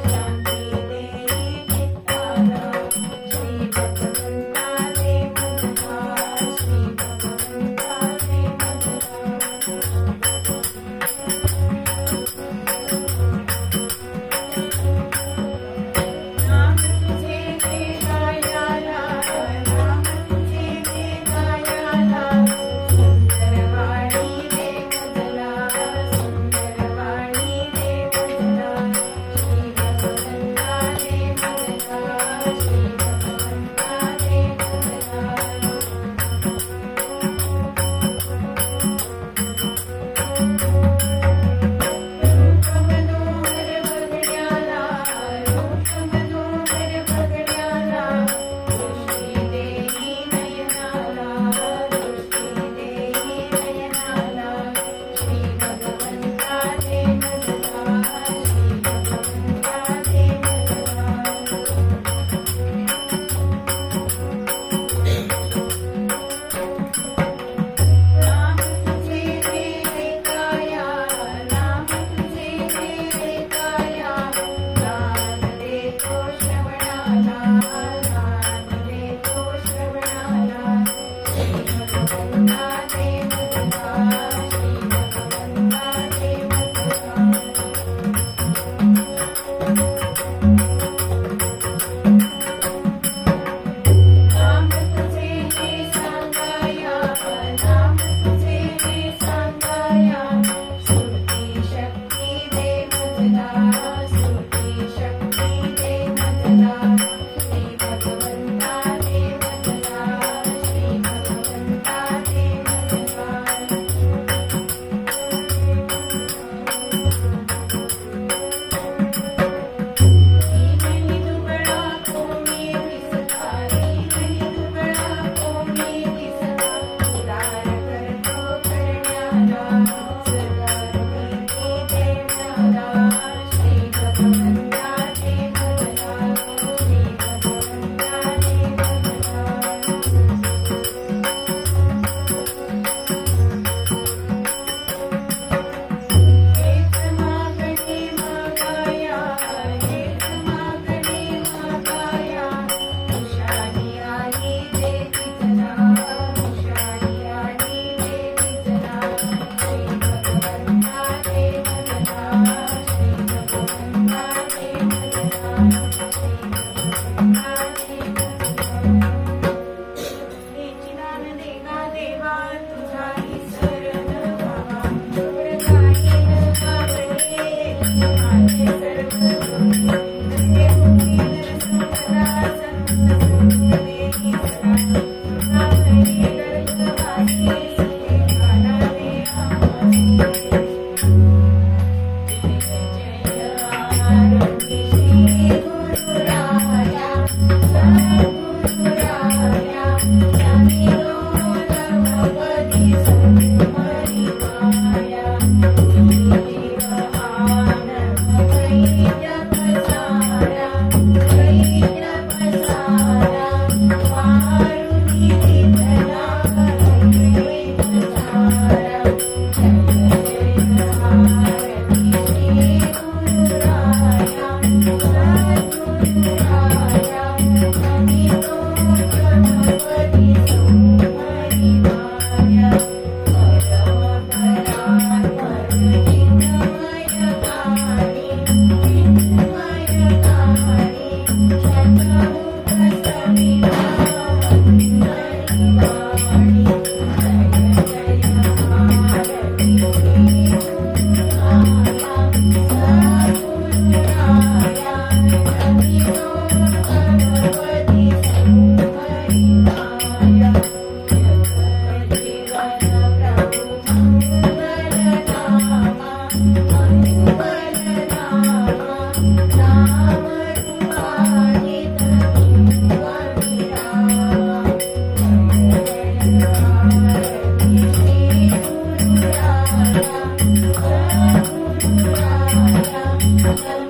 शांती देई चित्ताला श्री भगवंता देवला श्री भगवंता नाम तुझे गायाला नाम तुझे गायाला सुंदर वाणी रे मजला सुंदर वाणी रे मजला श्री भगवंता देवला श्री भगवंता देवला रूप मनोहर बगड्याला रूप मनोहर बगड्याला दृष्टी देई नयनाला दृष्टी देई नयनाला श्री भगवंता देवला श्री भगवंता देवला नाम तुझे रे काया नाम तुझे रे काया दान देतो श्रवणाला दान देतो श्रवणाला श्री भगवंता देवला श्री भगवंता देवला नाम तुझे सांगाया नाम तुझे सांगाया सुरती शक्ती दे मजला सुरती शक्ती दे मजला श्री भगवंता देवला श्री भगवंता देवला नहीं दुबळा कोणी दिसता नहीं दुबळा कोणी दिसता उदार करतो करण्याला सदारुणी देवला श्री भगवंता देवला श्री भगवंता देवला एक मागणी मागाया एक मागणी मागाया हुशारी आली देवीला हुशारी आली देवीला श्री भगवंता देवला श्री भगवंता देवला श्री भगवंता देवला निचिदान देगा देवा तुझाही शरण बाबा प्रकाशित कापडे माझे सर्व नंदे भूमी नरसुंदरा संत देही सदा तुझा घरी गर्भवासी सखे घालावे आम्हासी जय आरोग्य श्री गुरुराया सद्गुरुराया शांतिरो भगवती सुमरी माया जीवहान कई जप सारा वारुणी दिवला कई सारा जय जय आरती श्री गुरुराया सद्गुरुराया शांतिरो भगवती सुमरी माया परम परात्पर चिन्मय काणी चिन्मय काणी शतमुख सविता वंदनी वाणी जय जय आरती श्री गुरुराया सद्गुरुराया शांतिरो भगवती सुमरी माया जगज्जीवन प्रभु मंगल नामा Thank you.